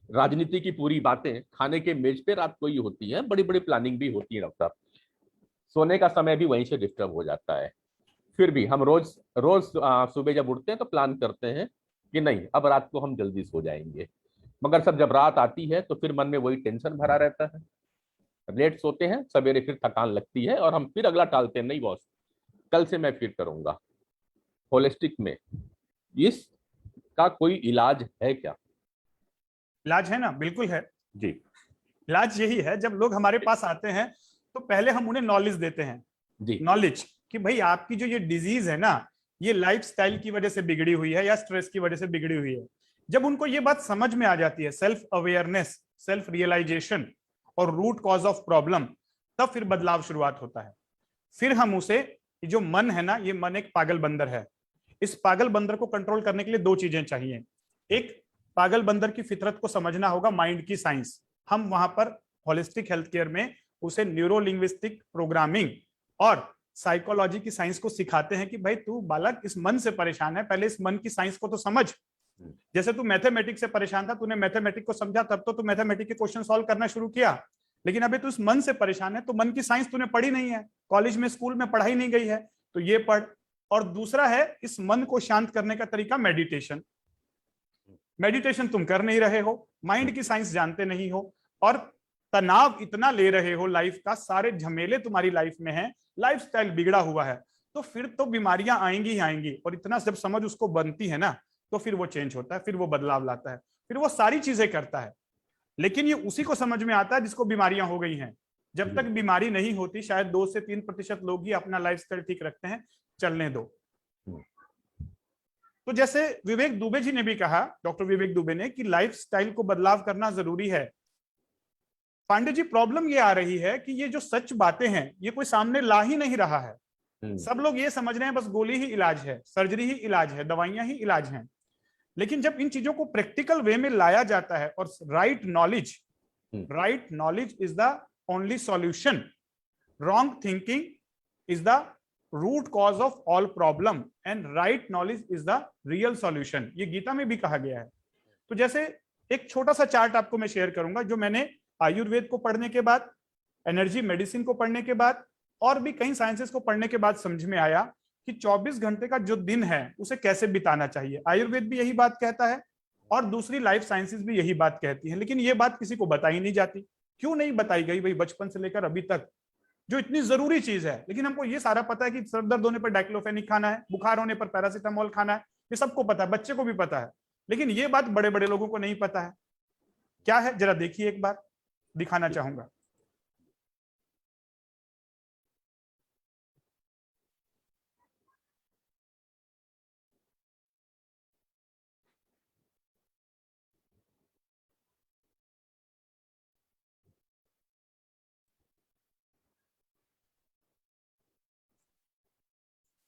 राजनीति की पूरी बातें खाने के मेज पे रात को ही होती है, बड़ी बड़ी प्लानिंग भी होती है डॉक्टर। सोने का समय भी वहीं से डिस्टर्ब हो जाता है। फिर भी हम रोज रोज सुबह जब उठते हैं तो प्लान करते हैं कि नहीं, अब रात को हम जल्दी सो जाएंगे। मगर सब जब रात आती है तो फिर मन में वही टेंशन भरा रहता है, लेट सोते हैं, सवेरे फिर थकान लगती है और हम फिर अगला टालते हैं, नहीं बॉस कल से मैं फिर करूंगा। होलिस्टिक में इसका कोई इलाज है क्या? इलाज है ना, बिल्कुल है जी। इलाज यही है, जब लोग हमारे पास आते हैं तो पहले हम उन्हें नॉलेज देते हैं। जी। नॉलेज कि भाई आपकी जो ये डिजीज है ना, ये लाइफस्टाइल की वजह से बिगड़ी हुई है या स्ट्रेस की वजह से बिगड़ी हुई है। जब उनको ये बात समझ में आ जाती है, सेल्फ अवेयरनेस, सेल्फ रियलाइजेशन और रूट कॉज ऑफ प्रॉब्लम, तब फिर बदलाव शुरुआत होता है। फिर हम उसे, जो मन है ना, ये मन एक पागल बंदर है। इस पागल बंदर को कंट्रोल करने के लिए दो चीजें चाहिए। एक, पागल बंदर की फितरत को समझना होगा, माइंड की साइंस। हम वहां पर होलिस्टिक हेल्थ केयर में उसे न्यूरो लिंग्विस्टिक प्रोग्रामिंग और साइकोलॉजी की साइंस को सिखाते हैं कि भाई तू बालक इस मन से परेशान है, पहले इस मन की साइंस को तो समझ। जैसे तू मैथमेटिक्स से परेशान था, तूने मैथमेटिक्स को समझा, तब तो तू मैथमेटिक्स के क्वेश्चन सॉल्व करना शुरू किया। लेकिन अभी तू इस मन से परेशान है, तो मन की साइंस तूने पढ़ी नहीं है, कॉलेज में स्कूल में पढ़ाई नहीं गई है, तो ये पढ़। और दूसरा है, इस मन को शांत करने का तरीका मेडिटेशन। मेडिटेशन तुम कर नहीं रहे हो, माइंड की साइंस जानते नहीं हो, और तनाव इतना ले रहे हो लाइफ का, सारे झमेले तुम्हारी लाइफ में हैं, लाइफस्टाइल बिगड़ा हुआ है, तो फिर तो बीमारियां आएंगी ही आएंगी। और इतना जब समझ उसको बनती है ना, तो फिर वो चेंज होता है, फिर वो बदलाव लाता है, फिर वो सारी चीजें करता है। लेकिन ये उसी को समझ में आता है जिसको बीमारियां हो गई हैं। जब तक बीमारी नहीं होती, शायद 2 से 3% लोग ही अपना लाइफस्टाइल ठीक रखते हैं, चलने दो। तो जैसे विवेक दुबे जी ने भी कहा, डॉक्टर विवेक दुबे ने, कि लाइफस्टाइल को बदलाव करना जरूरी है। पांडे जी, प्रॉब्लम ये आ रही है कि ये जो सच बातें हैं, ये कोई सामने ला ही नहीं रहा है। सब लोग ये समझ रहे हैं बस गोली ही इलाज है, सर्जरी ही इलाज है, दवाइयां ही इलाज हैं। लेकिन जब इन चीजों को प्रैक्टिकल वे में लाया जाता है, और right knowledge is the only solution, wrong thinking is the root cause of all problem and right knowledge is the real solution, ये गीता में भी कहा गया है। तो जैसे एक छोटा सा चार्ट आपको मैं शेयर करूंगा जो मैंने आयुर्वेद को पढ़ने के बाद, एनर्जी मेडिसिन को पढ़ने के बाद और भी कई साइंसेस को पढ़ने के बाद समझ में आया कि 24 घंटे का जो दिन है उसे कैसे बिताना चाहिए। आयुर्वेद भी यही बात कहता है और दूसरी लाइफ साइंसेस भी यही बात कहती है, लेकिन ये बात किसी को बताई नहीं जाती। क्यों नहीं बताई गई भाई, बचपन से लेकर अभी तक, जो इतनी जरूरी चीज है। लेकिन हमको ये सारा पता है कि सर दर्द होने पर डाइक्लोफेनिक खाना है, बुखार होने पर पैरासीटामोल खाना है, ये सबको पता है, बच्चे को भी पता है, लेकिन ये बात बड़े बड़े लोगों को नहीं पता है। क्या है जरा देखिए, एक बार दिखाना चाहूंगा।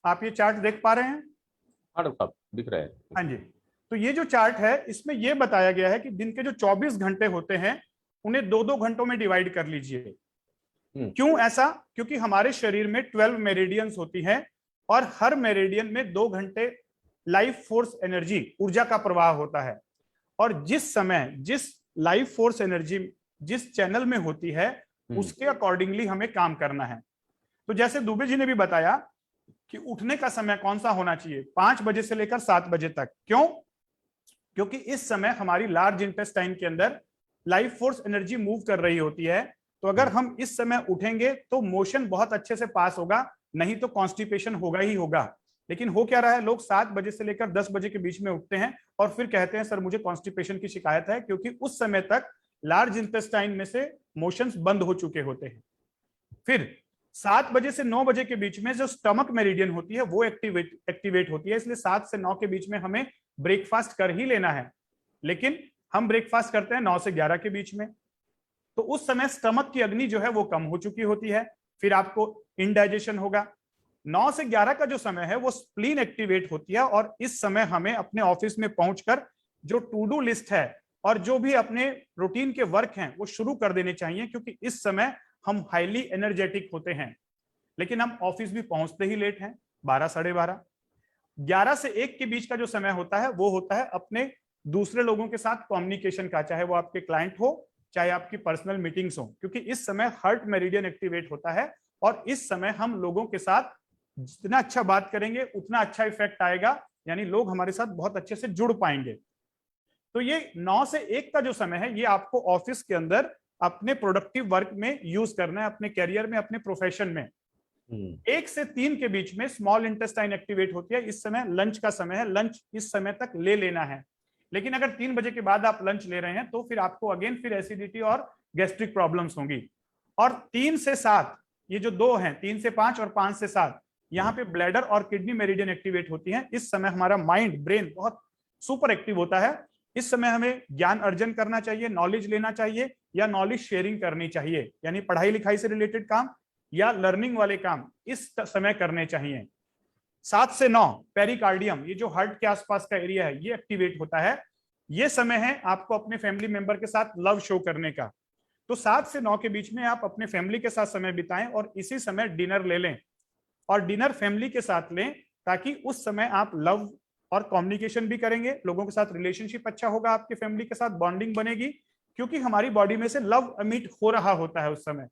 आप ये चार्ट देख पा रहे हैं? हाँ डॉक्टर साहब, दिख रहे हैं। हाँ जी। तो ये जो चार्ट है इसमें ये बताया गया है कि दिन के जो 24 घंटे होते हैं उन्हें 2-2 घंटों में डिवाइड कर लीजिए। क्यों ऐसा? क्योंकि हमारे शरीर में 12 मेरिडियंस होती हैं और हर मेरिडियन में 2 घंटे लाइफ फोर्स एनर्जी, ऊर्जा का प्रवाह होता है। और जिस समय जिस लाइफ फोर्स एनर्जी जिस चैनल में होती है उसके अकॉर्डिंगली हमें काम करना है। तो जैसे दुबे जी ने भी बताया कि उठने का समय कौन सा होना चाहिए, 5 बजे से लेकर 7 बजे तक। क्यों? क्योंकि इस समय हमारी लार्ज इंटेस्टाइन के अंदर लाइफ फोर्स एनर्जी मूव कर रही होती है। तो अगर हम इस समय उठेंगे तो मोशन बहुत अच्छे से पास होगा, नहीं तो कॉन्स्टिपेशन होगा ही होगा। लेकिन हो क्या रहा है, लोग 7 बजे से लेकर 10 बजे के बीच में उठते हैं और फिर कहते हैं सर मुझे कॉन्स्टिपेशन की शिकायत है, क्योंकि उस समय तक लार्ज इंटेस्टाइन में से मोशंस बंद हो चुके होते हैं। फिर 7 बजे से 9 बजे के बीच में जो स्टमक मेरिडियन होती है वो एक्टिवेट होती है, इसलिए 7 से 9 के बीच में हमें ब्रेकफास्ट कर ही लेना है। लेकिन हम ब्रेकफास्ट करते हैं 9 से 11 के बीच में, तो उस समय स्टमक की अग्नि जो है वो कम हो चुकी होती है, फिर आपको इनडाइजेशन होगा। 9 से 11 का जो समय है वो स्प्लीन एक्टिवेट होती है और इस समय हमें अपने ऑफिस में पहुंचकर जो टू डू लिस्ट है और जो भी अपने रूटीन के वर्क हैं वो शुरू कर देने चाहिए, क्योंकि इस समय हम हाईली एनर्जेटिक होते हैं। लेकिन हम ऑफिस भी पहुंचते ही लेट हैं, 12 साढ़े 12। 11 से 1 के बीच का जो समय होता है वो होता है अपने दूसरे लोगों के साथ कम्युनिकेशन का, चाहे वो आपके क्लाइंट हो चाहे आपकी पर्सनल मीटिंग्स हो, क्योंकि इस समय हार्ट मेरिडियन एक्टिवेट होता है और इस समय हम लोगों के साथ जितना अच्छा बात करेंगे उतना अच्छा इफेक्ट आएगा, यानी लोग हमारे साथ बहुत अच्छे से जुड़ पाएंगे। तो ये 9 से 1 का जो समय है ये आपको ऑफिस के अंदर अपने प्रोडक्टिव वर्क में यूज करना है, अपने कैरियर में, अपने प्रोफेशन में। 1 से 3 के बीच में स्मॉल इंटेस्टाइन एक्टिवेट होती है, इस समय लंच का समय है, लंच इस समय तक ले लेना है। लेकिन अगर 3 बजे के बाद आप लंच ले रहे हैं तो फिर आपको अगेन फिर एसिडिटी और गैस्ट्रिक प्रॉब्लम्स होंगी। और 3 से 7 ये जो 2 हैं, 3 से 5 और 5 से 7, यहाँ पे ब्लैडर और किडनी मेरिडियन एक्टिवेट होती हैं। इस समय हमारा माइंड, ब्रेन बहुत सुपर एक्टिव होता है। इस समय हमें ज्ञान अर्जन करना चाहिए, नॉलेज लेना चाहिए या नॉलेज शेयरिंग करनी चाहिए, यानी पढ़ाई लिखाई से रिलेटेड काम या लर्निंग वाले काम इस समय करने चाहिए। 7 से 9 पेरिकार्डियम, ये जो हार्ट के आसपास का एरिया है, ये एक्टिवेट होता है। ये समय है आपको अपने फैमिली मेंबर के साथ लव शो करने का। तो 7 से 9 के बीच में आप अपने फैमिली के साथ समय बिताएं और इसी समय डिनर ले लें, और डिनर फैमिली के साथ लें, ताकि उस समय आप लव और कम्युनिकेशन भी करेंगे, लोगों के साथ रिलेशनशिप अच्छा होगा, आपके फैमिली के साथ बॉन्डिंग बनेगी, क्योंकि हमारी बॉडी में से लव एमिट हो रहा होता है उस समय।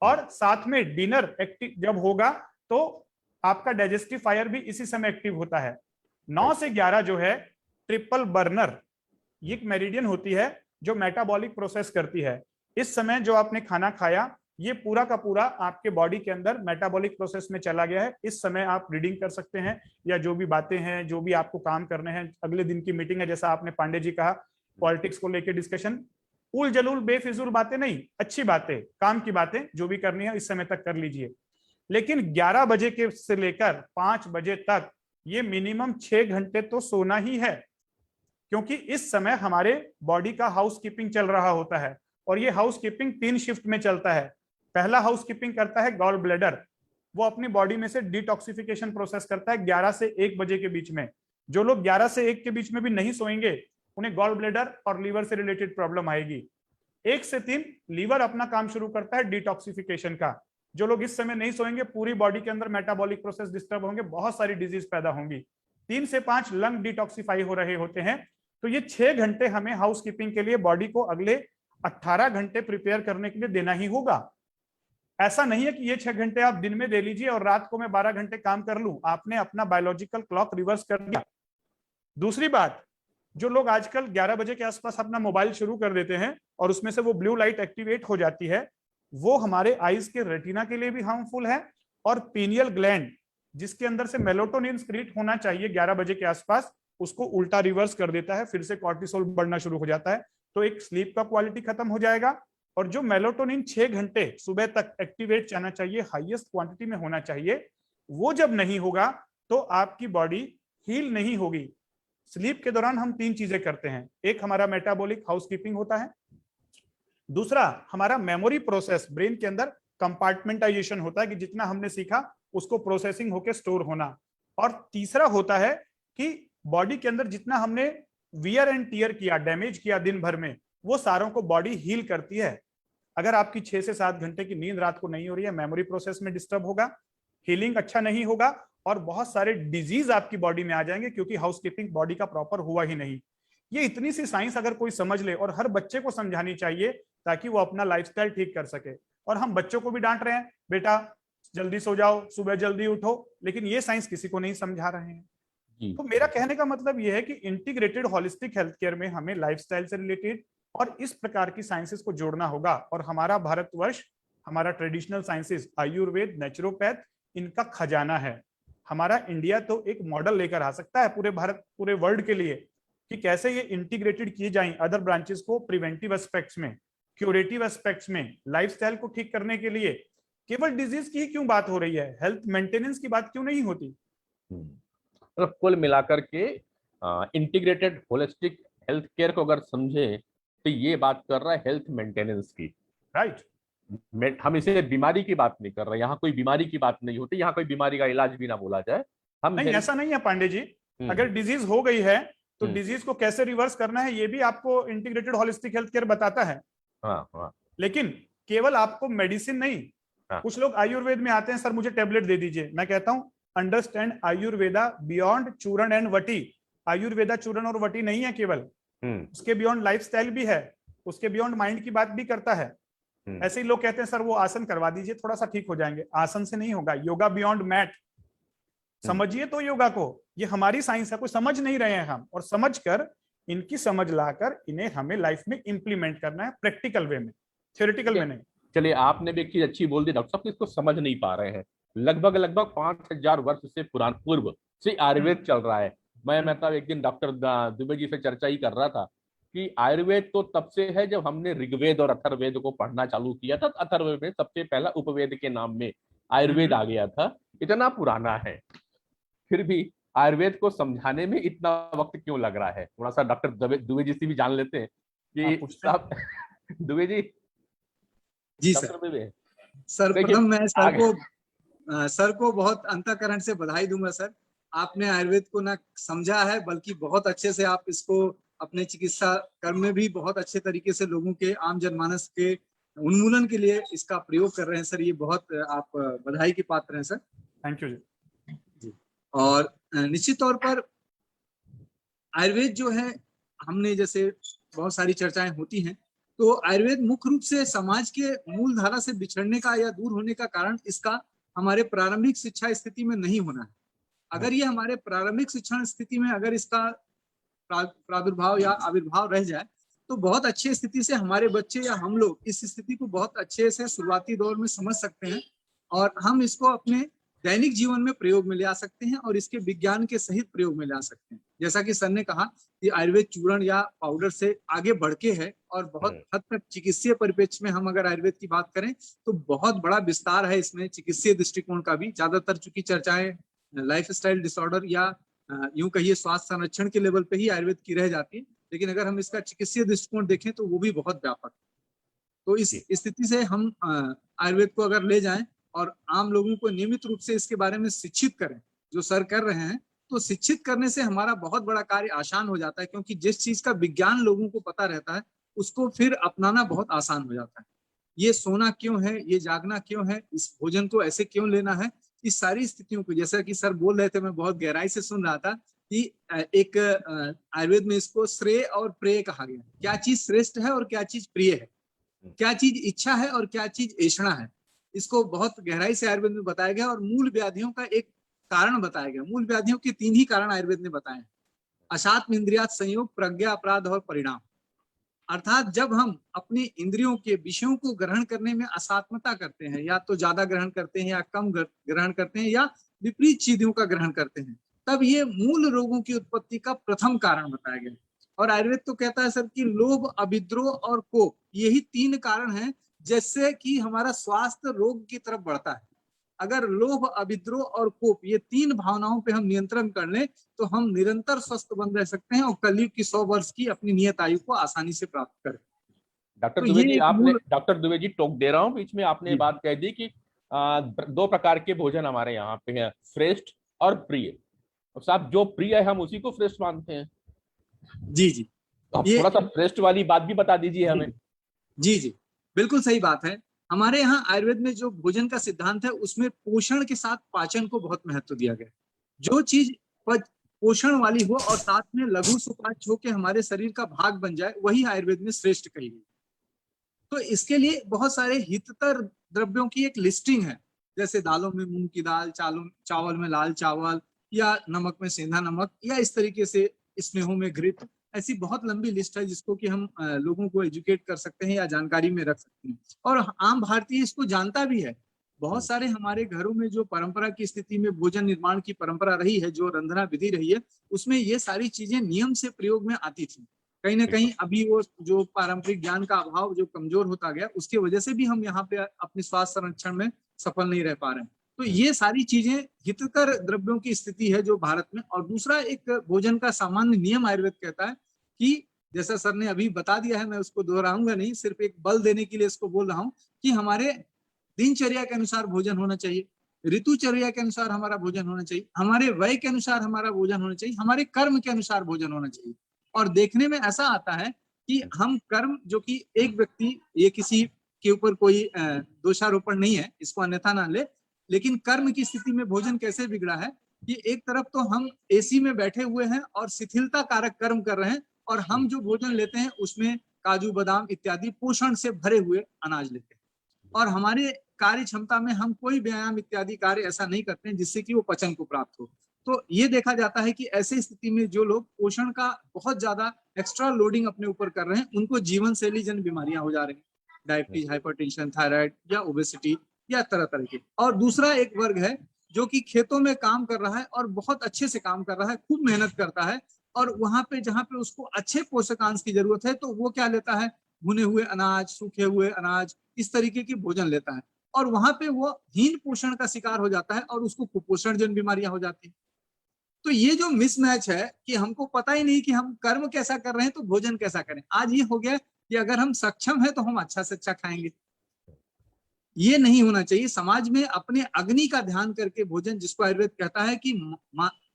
और साथ में डिनर एक्टिव जब होगा तो आपका डाइजेस्टिव फायर भी इसी समय एक्टिव होता है। 9 से 11 जो है ट्रिपल बर्नर, ये एक मेरिडियन होती है जो मेटाबॉलिक प्रोसेस करती है। इस समय जो आपने खाना खाया ये पूरा का पूरा आपके बॉडी के अंदर मेटाबॉलिक प्रोसेस में चला गया है। इस समय आप रीडिंग कर सकते हैं या जो भी बातें हैं, जो भी आपको काम करने हैं, अगले दिन की मीटिंग है, जैसा आपने पांडे जी कहा, पॉलिटिक्स को लेकर डिस्कशन, उल जलूल बेफिजूल बातें नहीं, अच्छी बातें, काम की बातें जो भी करनी है इस समय तक कर लीजिए। लेकिन 11 बजे के से लेकर 5 बजे तक ये मिनिमम 6 घंटे तो सोना ही है, क्योंकि इस समय हमारे बॉडी का हाउस कीपिंग चल रहा होता है। और ये हाउस कीपिंग 3 शिफ्ट में चलता है। पहला हाउस कीपिंग करता है गॉल ब्लैडर, वो अपनी बॉडी में से डिटॉक्सिफिकेशन प्रोसेस करता है 11 से 1 बजे के बीच में। जो लोग 11 से 1 के बीच में भी नहीं सोएंगे उन्हें गॉल ब्लैडर और लीवर से रिलेटेड प्रॉब्लम आएगी। 1 से 3 लीवर अपना काम शुरू करता है डिटॉक्सिफिकेशन का, जो लोग इस समय नहीं सोएंगे पूरी बॉडी के अंदर मेटाबॉलिक प्रोसेस डिस्टर्ब होंगे, बहुत सारी डिजीज पैदा होंगी। 3 से 5 लंग डिटॉक्सिफाई हो रहे होते हैं। तो ये 6 घंटे हमें हाउस कीपिंग के लिए बॉडी को अगले 18 घंटे प्रिपेयर करने के लिए देना ही होगा। ऐसा नहीं है कि ये 6 घंटे आप दिन में दे लीजिए और रात को मैं 12 घंटे काम कर लूं, आपने अपना बायोलॉजिकल क्लॉक रिवर्स कर दिया। दूसरी बात, जो लोग आजकल 11 बजे के आसपास अपना मोबाइल शुरू कर देते हैं और उसमें से वो ब्लू लाइट एक्टिवेट हो जाती है, वो हमारे आईज के रेटिना के लिए भी हार्मफुल है। और पीनियल ग्लैंड जिसके अंदर से मेलाटोनिन सीक्रेट होना चाहिए 11 बजे के आसपास, उसको उल्टा रिवर्स कर देता है, फिर से कॉर्टिसोल बढ़ना शुरू हो जाता है। तो एक स्लीप का क्वालिटी खत्म हो जाएगा। और जो मेलाटोनिन 6 घंटे सुबह तक एक्टिवेट जाना चाहिए, हाईएस्ट क्वांटिटी में होना चाहिए, वो जब नहीं होगा तो आपकी बॉडी हील नहीं होगी। स्लीप के दौरान हम 3 चीजें करते हैं। एक हमारा मेटाबॉलिक हाउसकीपिंग होता है, दूसरा हमारा मेमोरी प्रोसेस, ब्रेन के अंदर कंपार्टमेंटाइजेशन होता है कि जितना हमने सीखा उसको प्रोसेसिंग होकर स्टोर होना, और तीसरा होता है कि बॉडी के अंदर जितना हमने वियर एंड टीयर किया, डैमेज किया दिन भर में, वो सारों को बॉडी हील करती है। अगर आपकी 6 से 7 घंटे की नींद रात को नहीं हो रही है, मेमोरी प्रोसेस में डिस्टर्ब होगा, हीलिंग अच्छा नहीं होगा और बहुत सारे डिजीज आपकी बॉडी में आ जाएंगे क्योंकि हाउसकीपिंग बॉडी का प्रॉपर हुआ ही नहीं। ये इतनी सी साइंस अगर कोई समझ ले, और हर बच्चे को समझानी चाहिए ताकि वो अपना लाइफस्टाइल ठीक कर सके। और हम बच्चों को भी डांट रहे हैं, बेटा जल्दी सो जाओ, सुबह जल्दी उठो, लेकिन ये साइंस किसी को नहीं समझा रहे हैं। तो मेरा कहने का मतलब यह है कि इंटीग्रेटेड होलिस्टिक हेल्थ केयर में हमें लाइफस्टाइल से रिलेटेड और इस प्रकार की साइंसेस को जोड़ना होगा। और हमारा भारतवर्ष, हमारा ट्रेडिशनल साइंसेस, आयुर्वेद, नेचुरोपैथ, इनका खजाना है। हमारा इंडिया तो एक मॉडल लेकर आ सकता है पूरे भारत, पूरे वर्ल्ड के लिए, कि कैसे ये इंटीग्रेटेड किए जाएं अदर ब्रांचेस को, प्रिवेंटिव एस्पेक्ट्स में, क्यूरेटिव एस्पेक्ट्स में, लाइफस्टाइल को ठीक करने के लिए। केवल डिजीज की क्यों बात हो रही है, हेल्थ मेंटेनेंस की बात क्यों नहीं होती? मतलब कुल मिलाकर के इंटीग्रेटेड होलिस्टिक हेल्थ केयर को अगर समझे तो ये बात कर रहा है हेल्थ मेंटेनेंस की, राइट। हम इसे बीमारी की बात नहीं कर रहे, यहाँ कोई बीमारी की बात नहीं होती, यहाँ कोई बीमारी का इलाज भी ना बोला जाए। हम नहीं, ऐसा नहीं है पांडे जी। अगर डिजीज हो गई है तो डिजीज को कैसे रिवर्स करना है ये भी आपको इंटीग्रेटेड होलिस्टिक हेल्थ केयर बताता है। हाँ। लेकिन केवल आपको मेडिसिन नहीं, कुछ लोग आयुर्वेद में आते हैं, सर मुझे टेबलेट दे दीजिए। मैं कहता हूं अंडरस्टैंड आयुर्वेदा बियॉन्ड चूर्ण एंड वटी। आयुर्वेदा चूर्ण और वटी नहीं है केवल, उसके बियॉन्ड लाइफस्टाइल भी है, उसके बियॉन्ड माइंड की बात भी करता है। ऐसे ही लोग कहते हैं सर वो आसन करवा दीजिए थोड़ा सा ठीक हो जाएंगे। आसन से नहीं होगा, योगा बियॉन्ड मैट। समझिए तो योगा को, ये हमारी साइंस है, कोई समझ नहीं रहे हैं हम, और समझकर इनकी समझ लाकर इन्हें हमें लाइफ में इंप्लीमेंट करना है, प्रैक्टिकल वे में, थ्योरेटिकल में नहीं। चलिए, आपने भी एक चीज अच्छी बोल दी डॉक्टर साहब, इसको समझ नहीं पा रहे हैं। लगभग 5000 वर्ष से पूर्व से आयुर्वेद चल रहा है। मैं मतलब एक दिन डॉक्टर दुबे जी से चर्चा ही कर रहा था कि आयुर्वेद तो तब से है जब हमने ऋग्वेद और अथर्ववेद को पढ़ना चालू किया था। अथर्ववेद में सबसे पहला उपवेद के नाम में आयुर्वेद आ गया था। इतना पुराना है, फिर भी आयुर्वेद को समझाने में इतना वक्त क्यों लग रहा है? थोड़ा सा डॉक्टर दुबे जी से भी जान लेते हैं कि साहब दुबे जी। जी सर। सर प्रथम मैं सर को बहुत अंतःकरण से बधाई दूंगा सर। आपने आयुर्वेद को ना समझा है, बल्कि बहुत अच्छे से आप इसको अपने चिकित्सा कर्म में भी बहुत अच्छे तरीके से लोगों के, आम जनमानस के उन्मूलन के लिए इसका प्रयोग कर रहे हैं सर। ये बहुत आप बधाई के पात्र हैं सर। थैंक यू जी। और निश्चित तौर पर आयुर्वेद जो है, हमने जैसे बहुत सारी चर्चाएं होती हैं, तो आयुर्वेद मुख्य रूप से समाज के मूल धारा से बिछड़ने का या दूर होने का कारण इसका हमारे प्रारंभिक शिक्षा स्थिति में नहीं होना है। अगर ये हमारे प्रारंभिक शिक्षण स्थिति में अगर इसका प्रादुर्भाव या आविर्भाव रह जाए तो बहुत अच्छी स्थिति से हमारे बच्चे या हम लोग इस स्थिति को बहुत अच्छे से शुरुआती दौर में समझ सकते हैं और हम इसको अपने दैनिक जीवन में प्रयोग में ले आ सकते हैं और इसके विज्ञान के सहित प्रयोग में ले आ सकते हैं। जैसा कि सर ने कहा कि आयुर्वेद चूर्ण या पाउडर से आगे बढ़ के है और बहुत हद तक चिकित्सीय परिप्रेक्ष्य में हम अगर आयुर्वेद की बात करें तो बहुत बड़ा विस्तार है इसमें चिकित्सीय दृष्टिकोण का भी। ज्यादातर चूंकि चर्चाएं लाइफस्टाइल डिसऑर्डर या यूं कहिए स्वास्थ्य संरक्षण के लेवल पे ही आयुर्वेद की रह जाती है, लेकिन अगर हम इसका चिकित्सीय दृष्टिकोण देखें तो वो भी बहुत व्यापक है। तो इस स्थिति से हम आयुर्वेद को अगर ले जाएं और आम लोगों को नियमित रूप से इसके बारे में शिक्षित करें, जो सर कर रहे हैं, तो शिक्षित करने से हमारा बहुत बड़ा कार्य आसान हो जाता है, क्योंकि जिस चीज का विज्ञान लोगों को पता रहता है उसको फिर अपनाना बहुत आसान हो जाता है। ये सोना क्यों है, ये जागना क्यों है, इस भोजन को ऐसे क्यों लेना है, इस सारी स्थितियों को, जैसा कि सर बोल रहे थे, मैं बहुत गहराई से सुन रहा था कि एक आयुर्वेद में इसको श्रेय और प्रेय कहा गया। क्या चीज श्रेष्ठ है और क्या चीज प्रिय है, क्या चीज इच्छा है और क्या चीज ऐषणा है, इसको बहुत गहराई से आयुर्वेद में बताया गया। और मूल व्याधियों का एक कारण बताया गया। मूल व्याधियों के 3 ही कारण आयुर्वेद ने बताए हैं: अशात्म इंद्रियात संयोग, प्रज्ञा अपराध और परिणाम। अर्थात जब हम अपनी इंद्रियों के विषयों को ग्रहण करने में असात्मता करते हैं, या तो ज्यादा ग्रहण करते हैं या कम ग्रहण करते हैं या विपरीत चीजों का ग्रहण करते हैं, तब ये मूल रोगों की उत्पत्ति का प्रथम कारण बताया गया। और आयुर्वेद तो कहता है सर कि लोभ, अविद्रोह और कोप, यही 3 कारण हैं जिससे कि हमारा स्वास्थ्य रोग की तरफ बढ़ता है। अगर लोभ, अविद्रोह और कोप, ये 3 भावनाओं पे हम नियंत्रण कर लें तो हम निरंतर स्वस्थ बन रह सकते हैं और कलयुग की 100 वर्ष की अपनी नियत आयु को आसानी से प्राप्त करें। डॉक्टर तो दुबे ये जी, एक आपने, मूल, डॉक्टर दुबे जी टोक दे रहा हूँ बीच में, आपने जी बात कह दी कि 2 प्रकार के भोजन हमारे यहाँ पे हैं, श्रेष्ठ और प्रिय। और साहब, जो प्रिय है हम उसी को श्रेष्ठ मानते हैं। जी जी, तो आप ये थोड़ा सा श्रेष्ठ वाली बात भी बता दीजिए हमें। जी जी, बिल्कुल सही बात है। हमारे यहाँ आयुर्वेद में जो भोजन का सिद्धांत है उसमें पोषण के साथ पाचन को बहुत महत्व दिया गया है। जो चीज पोषण वाली हो और साथ में लघु सुपाच्य हो के हमारे शरीर का भाग बन जाए, वही आयुर्वेद में श्रेष्ठ कही गई। तो इसके लिए बहुत सारे हितकर द्रव्यों की एक लिस्टिंग है, जैसे दालों में मूंग की दाल, चावल में लाल चावल, या नमक में सेंधा नमक, या इस तरीके से स्नेहों में घृत। ऐसी बहुत लंबी लिस्ट है जिसको कि हम लोगों को एजुकेट कर सकते हैं या जानकारी में रख सकते हैं, और आम भारतीय इसको जानता भी है। बहुत सारे हमारे घरों में जो परंपरा की स्थिति में भोजन निर्माण की परंपरा रही है, जो रंधना विधि रही है, उसमें ये सारी चीजें नियम से प्रयोग में आती थी। कहीं ना कहीं अभी वो जो पारंपरिक ज्ञान का अभाव जो कमजोर होता गया, उसकी वजह से भी हम यहाँ पे अपने स्वास्थ्य संरक्षण में सफल नहीं रह पा रहे हैं। तो ये सारी चीजें हितकर द्रव्यों की स्थिति है जो भारत में। और दूसरा एक भोजन का सामान्य नियम आयुर्वेद कहता है कि, जैसा सर ने अभी बता दिया है, मैं उसको दोहराऊंगा नहीं, सिर्फ एक बल देने के लिए इसको बोल रहा हूँ कि हमारे दिनचर्या के अनुसार भोजन होना चाहिए, ऋतुचर्या के अनुसार हमारा भोजन होना चाहिए, हमारे वय के अनुसार हमारा भोजन होना चाहिए, हमारे कर्म के अनुसार भोजन होना चाहिए। और देखने में ऐसा आता है कि हम कर्म, जो कि एक व्यक्ति, ये किसी के ऊपर कोई दोषारोपण नहीं है, इसको अन्यथा ना ले, लेकिन कर्म की स्थिति में भोजन कैसे बिगड़ा है कि एक तरफ तो हम एसी में बैठे हुए हैं और शिथिलता कारक कर्म कर रहे हैं, और हम जो भोजन लेते हैं उसमें काजू बादाम इत्यादि पोषण से भरे हुए अनाज लेते हैं, और हमारे कार्य क्षमता में हम कोई व्यायाम इत्यादि कार्य ऐसा नहीं करते हैं जिससे कि वो पचन को प्राप्त हो। तो ये देखा जाता है कि ऐसी स्थिति में जो लोग पोषण का बहुत ज्यादा एक्स्ट्रा लोडिंग अपने ऊपर कर रहे हैं, उनको जीवन शैली जन बीमारियां हो जा रही हैं, डायबिटीज, हाइपरटेंशन, थायराइड या ओबेसिटी या तरह तरह के। और दूसरा एक वर्ग है जो कि खेतों में काम कर रहा है और बहुत अच्छे से काम कर रहा है, खूब मेहनत करता है, और वहां पे जहां पे उसको अच्छे पोषकांश की जरूरत है तो वो क्या लेता है, भुने हुए अनाज, सूखे हुए अनाज, इस तरीके की भोजन लेता है, और वहां पे वो हीन पोषण का शिकार हो जाता है और उसको कुपोषण जन बीमारियां हो जाती है। तो ये जो मिसमैच है कि हमको पता ही नहीं कि हम कर्म कैसा कर रहे हैं तो भोजन कैसा करें। आज ये हो गया कि अगर हम सक्षम है तो हम अच्छा से अच्छा खाएंगे, ये नहीं होना चाहिए। समाज में अपने अग्नि का ध्यान करके भोजन, जिसको आयुर्वेद कहता है कि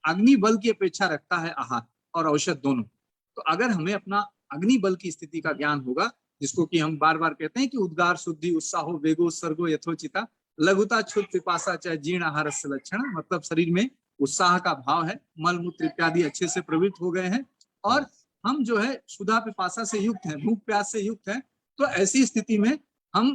अग्नि बल की अपेक्षा रखता है आहार और औषध दोनों। तो अगर हमें अपना अग्नि बल की स्थिति का ज्ञान होगा, जिसको कि हम बार बार कहते हैं कि उद्गार शुद्धि उत्साहो वेगो सर्गो यथोचिता लघुता क्षुत पिपासा चाहे जीर्ण आहार से लक्षण, मतलब शरीर में उत्साह का भाव है, मल मूत्र इत्यादि अच्छे से प्रवृत्त हो गए हैं, और हम जो है क्षुधा पिपासा से युक्त हैं, भूख प्यास से युक्त हैं। तो ऐसी स्थिति में हम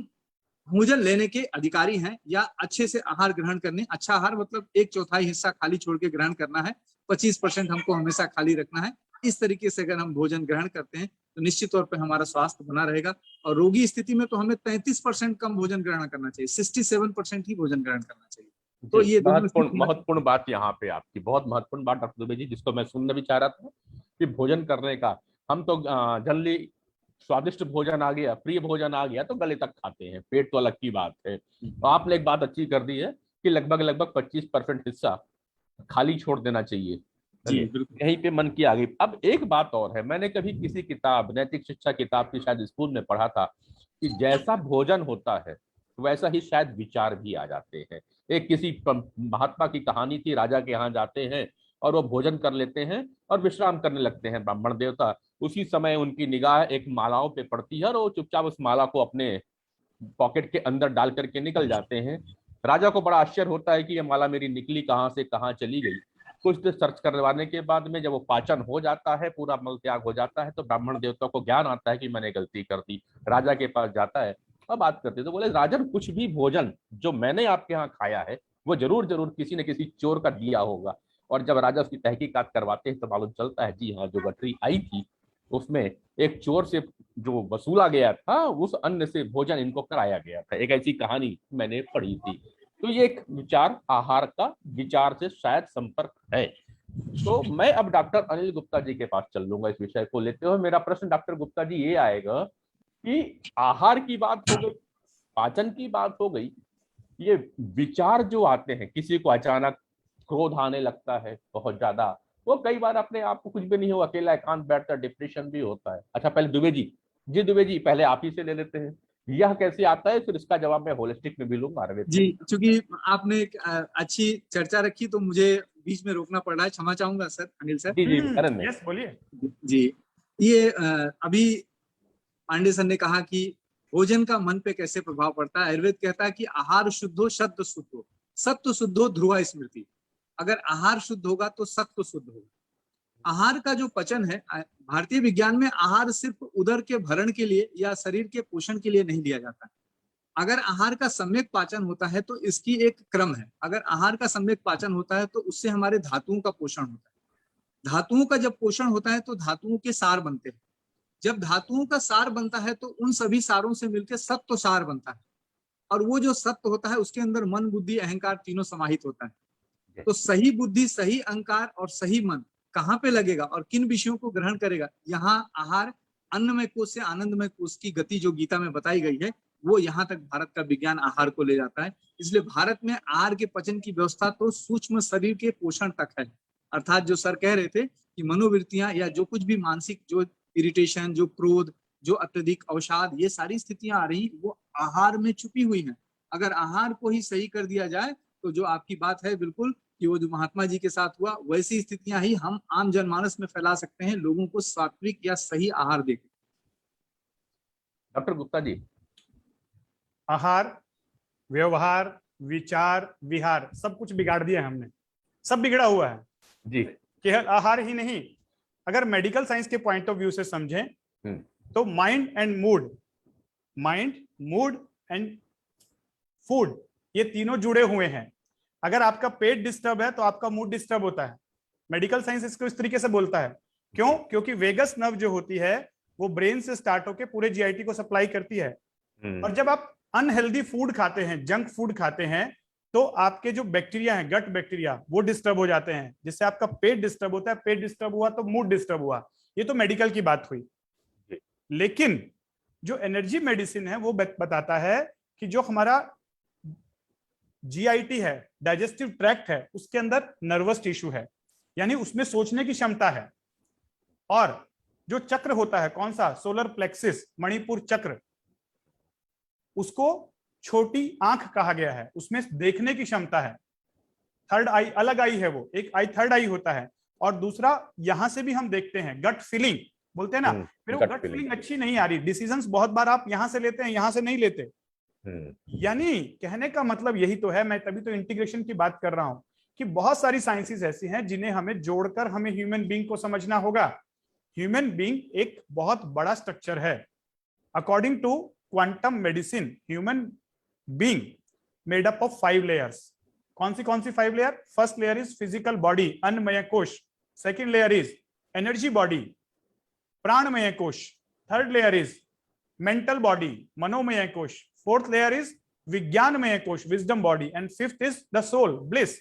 भोजन लेने के अधिकारी हैं, या अच्छे से आहार ग्रहण करने, अच्छा आहार मतलब 1/4 हिस्सा खाली छोड़ के ग्रहण करना है, 25% हमको हमेशा खाली रखना है। इस तरीके से अगर हम भोजन ग्रहण करते हैं तो निश्चित तौर पर हमारा स्वास्थ्य बना रहेगा। और रोगी स्थिति में तो हमें 33% कम भोजन ग्रहण करना चाहिए, 67% ही भोजन ग्रहण करना चाहिए। तो ये महत्वपूर्ण बात यहाँ पे आपकी, बहुत महत्वपूर्ण बात डॉक्टर दुबे जी, जिसको मैं सुनना भी चाह रहा था कि भोजन करने का, हम तो जनरली स्वादिष्ट भोजन आ गया, प्रिय भोजन आ गया तो गले तक खाते हैं, पेट तो अलग की बात है। तो आपने एक बात अच्छी कर दी है कि लगभग 25% हिस्सा खाली छोड़ देना चाहिए। यहीं पे मन की आ गई। अब एक बात और है, मैंने कभी किसी किताब, नैतिक शिक्षा किताब की शायद स्कूल में पढ़ा था कि जैसा भोजन होता है वैसा ही शायद विचार भी आ जाते हैं। एक किसी महात्मा की कहानी थी, राजा के यहाँ जाते हैं और वो भोजन कर लेते हैं और विश्राम करने लगते हैं ब्राह्मण देवता। उसी समय उनकी निगाह एक मालाओं पे पड़ती है और वो चुपचाप उस माला को अपने पॉकेट के अंदर डाल करके निकल जाते हैं। राजा को बड़ा आश्चर्य होता है कि ये माला मेरी निकली कहाँ से कहाँ चली गई। कुछ देर सर्च करवाने के बाद में जब वो पाचन हो जाता है, पूरा मल त्याग हो जाता है, तो ब्राह्मण देवता को ज्ञान आता है कि मैंने गलती कर दी। राजा के पास जाता है और बात करते हैं, तो बोले राजन कुछ भी भोजन जो मैंने आपके यहाँ खाया है वो जरूर जरूर किसी न किसी चोर का दिया होगा। और जब राजा उसकी तहकीकात करवाते हैं तो मालूम चलता है जी हाँ, जो गठरी आई थी उसमें एक चोर से जो वसूला गया था उस अन्न से भोजन इनको कराया गया था। एक ऐसी कहानी मैंने पढ़ी थी। तो ये एक विचार आहार का विचार से शायद संपर्क है। तो मैं अब डॉक्टर अनिल गुप्ता जी के पास चल लूंगा इस विषय को लेते हुए। मेरा प्रश्न डॉक्टर गुप्ता जी ये आएगा कि आहार की बात हो गई, पाचन की बात हो गई, ये विचार जो आते हैं, किसी को अचानक क्रोध आने लगता है बहुत ज्यादा, वो कई बार अपने आप को कुछ भी नहीं हो, अकेला एकांत बैठता, डिप्रेशन भी होता है। अच्छा पहले दुबे जी पहले आप ही से ले लेते हैं, यह कैसे आता है, फिर इसका जवाब मैं होलिस्टिक में भी लूंगा। जी, चूंकि आपने एक अच्छी चर्चा रखी तो मुझे बीच में रोकना पड़ रहा है, क्षमा चाहूंगा सर, अनिल सर। जी करण यस बोलिए। जी, ये अभी पांडे सर ने कहा कि भोजन का मन पे कैसे प्रभाव पड़ता है। आयुर्वेद कहता है कि आहार शुद्ध हो, सत्व शुद्ध हो, सत्व शुद्ध हो ध्रुवा स्मृति। अगर आहार शुद्ध होगा तो सत्व शुद्ध होगा। आहार का जो पचन है, भारतीय विज्ञान में आहार सिर्फ उदर के भरण के लिए या शरीर के पोषण के लिए नहीं लिया जाता। अगर आहार का सम्यक पाचन होता है तो इसकी एक क्रम है। अगर आहार का सम्यक पाचन होता है तो उससे हमारे धातुओं का पोषण होता है। धातुओं का जब पोषण होता है तो धातुओं के सार बनते हैं। जब धातुओं का सार बनता है तो उन सभी सारों से मिलकर सत्व सार बनता है। और वो जो सत्व होता है उसके अंदर मन, बुद्धि, अहंकार तीनों समाहित होता है। तो सही बुद्धि, सही अहंकार और सही मन कहाँ पे लगेगा और किन विषयों को ग्रहण करेगा, यहाँ आहार अन्नमय कोश से आनंदमय कोश की गति जो गीता में बताई गई है वो यहाँ तक भारत का विज्ञान आहार को ले जाता है। इसलिए भारत में आहार के पचन की व्यवस्था तो सूक्ष्म शरीर के पोषण तक है। अर्थात जो सर कह रहे थे कि मनोवृत्तियां या जो कुछ भी मानसिक, जो इरिटेशन, जो क्रोध, जो अत्यधिक अवसाद, ये सारी स्थितियां आ रही वो आहार में छुपी हुई हैं। अगर आहार को ही सही कर दिया जाए तो जो आपकी बात है बिल्कुल कि वो जो महात्मा जी के साथ हुआ वैसी स्थितियां ही हम आम जनमानस में फैला सकते हैं, लोगों को सात्विक या सही आहार देकर। डॉक्टर गुप्ता जी, आहार, व्यवहार, विचार, विहार सब कुछ बिगाड़ दिया हमने, सब बिगड़ा हुआ है जी। केवल आहार ही नहीं, अगर मेडिकल साइंस के पॉइंट ऑफ व्यू से समझें तो माइंड मूड एंड फूड, ये तीनों जुड़े हुए हैं। अगर आपका पेट डिस्टर्ब है तो आपका मूड डिस्टर्ब होता है। मेडिकल साइंस इसको इस तरीके से बोलता है। क्यों? क्योंकि वेगस नर्व जो होती है वो ब्रेन से स्टार्ट होकर पूरे जीआईटी को सप्लाई करती है। और जब आप अनहेल्दी फूड खाते हैं, जंक फूड खाते हैं, तो आपके जो बैक्टीरिया हैं, गट बैक्टीरिया, वो डिस्टर्ब हो जाते हैं, जिससे आपका पेट डिस्टर्ब होता है। पेट डिस्टर्ब हुआ तो मूड डिस्टर्ब हुआ। ये तो मेडिकल की बात हुई। लेकिन जो एनर्जी मेडिसिन है वो बताता है कि जो हमारा जीआईटी है, डाइजेस्टिव ट्रैक्ट है, उसके अंदर नर्वस टिश्यू है, यानी उसमें सोचने की क्षमता है। और जो चक्र होता है, कौन सा, सोलर प्लेक्सिस, मणिपुर चक्र, उसको छोटी आंख कहा गया है, उसमें देखने की क्षमता है। थर्ड आई, अलग आई है वो, एक आई थर्ड आई होता है। और दूसरा यहां से भी हम देखते हैं, गट फीलिंग बोलते हैं ना, फिर वो गट फीलिंग अच्छी नहीं आ रही, डिसीजंस बहुत बार आप यहां से लेते हैं, यहां से नहीं लेते। यानी कहने का मतलब यही तो है, मैं तभी तो इंटीग्रेशन की बात कर रहा हूं कि बहुत सारी साइंसेस ऐसी हैं जिन्हें हमें जोड़कर हमें ह्यूमन बीइंग को समझना होगा। ह्यूमन बीइंग एक बहुत बड़ा स्ट्रक्चर है। According to quantum medicine, human being made up of 5 layers. कौन सी 5 layer? First layer is physical body, अन्नमय कोश। Second layer is energy body, प्राणमय कोश। Third layer is mental body, मनोमय कोश। फोर्थ लेयर इज विज्ञानमय कोश, wisdom body. And fifth is the soul, bliss.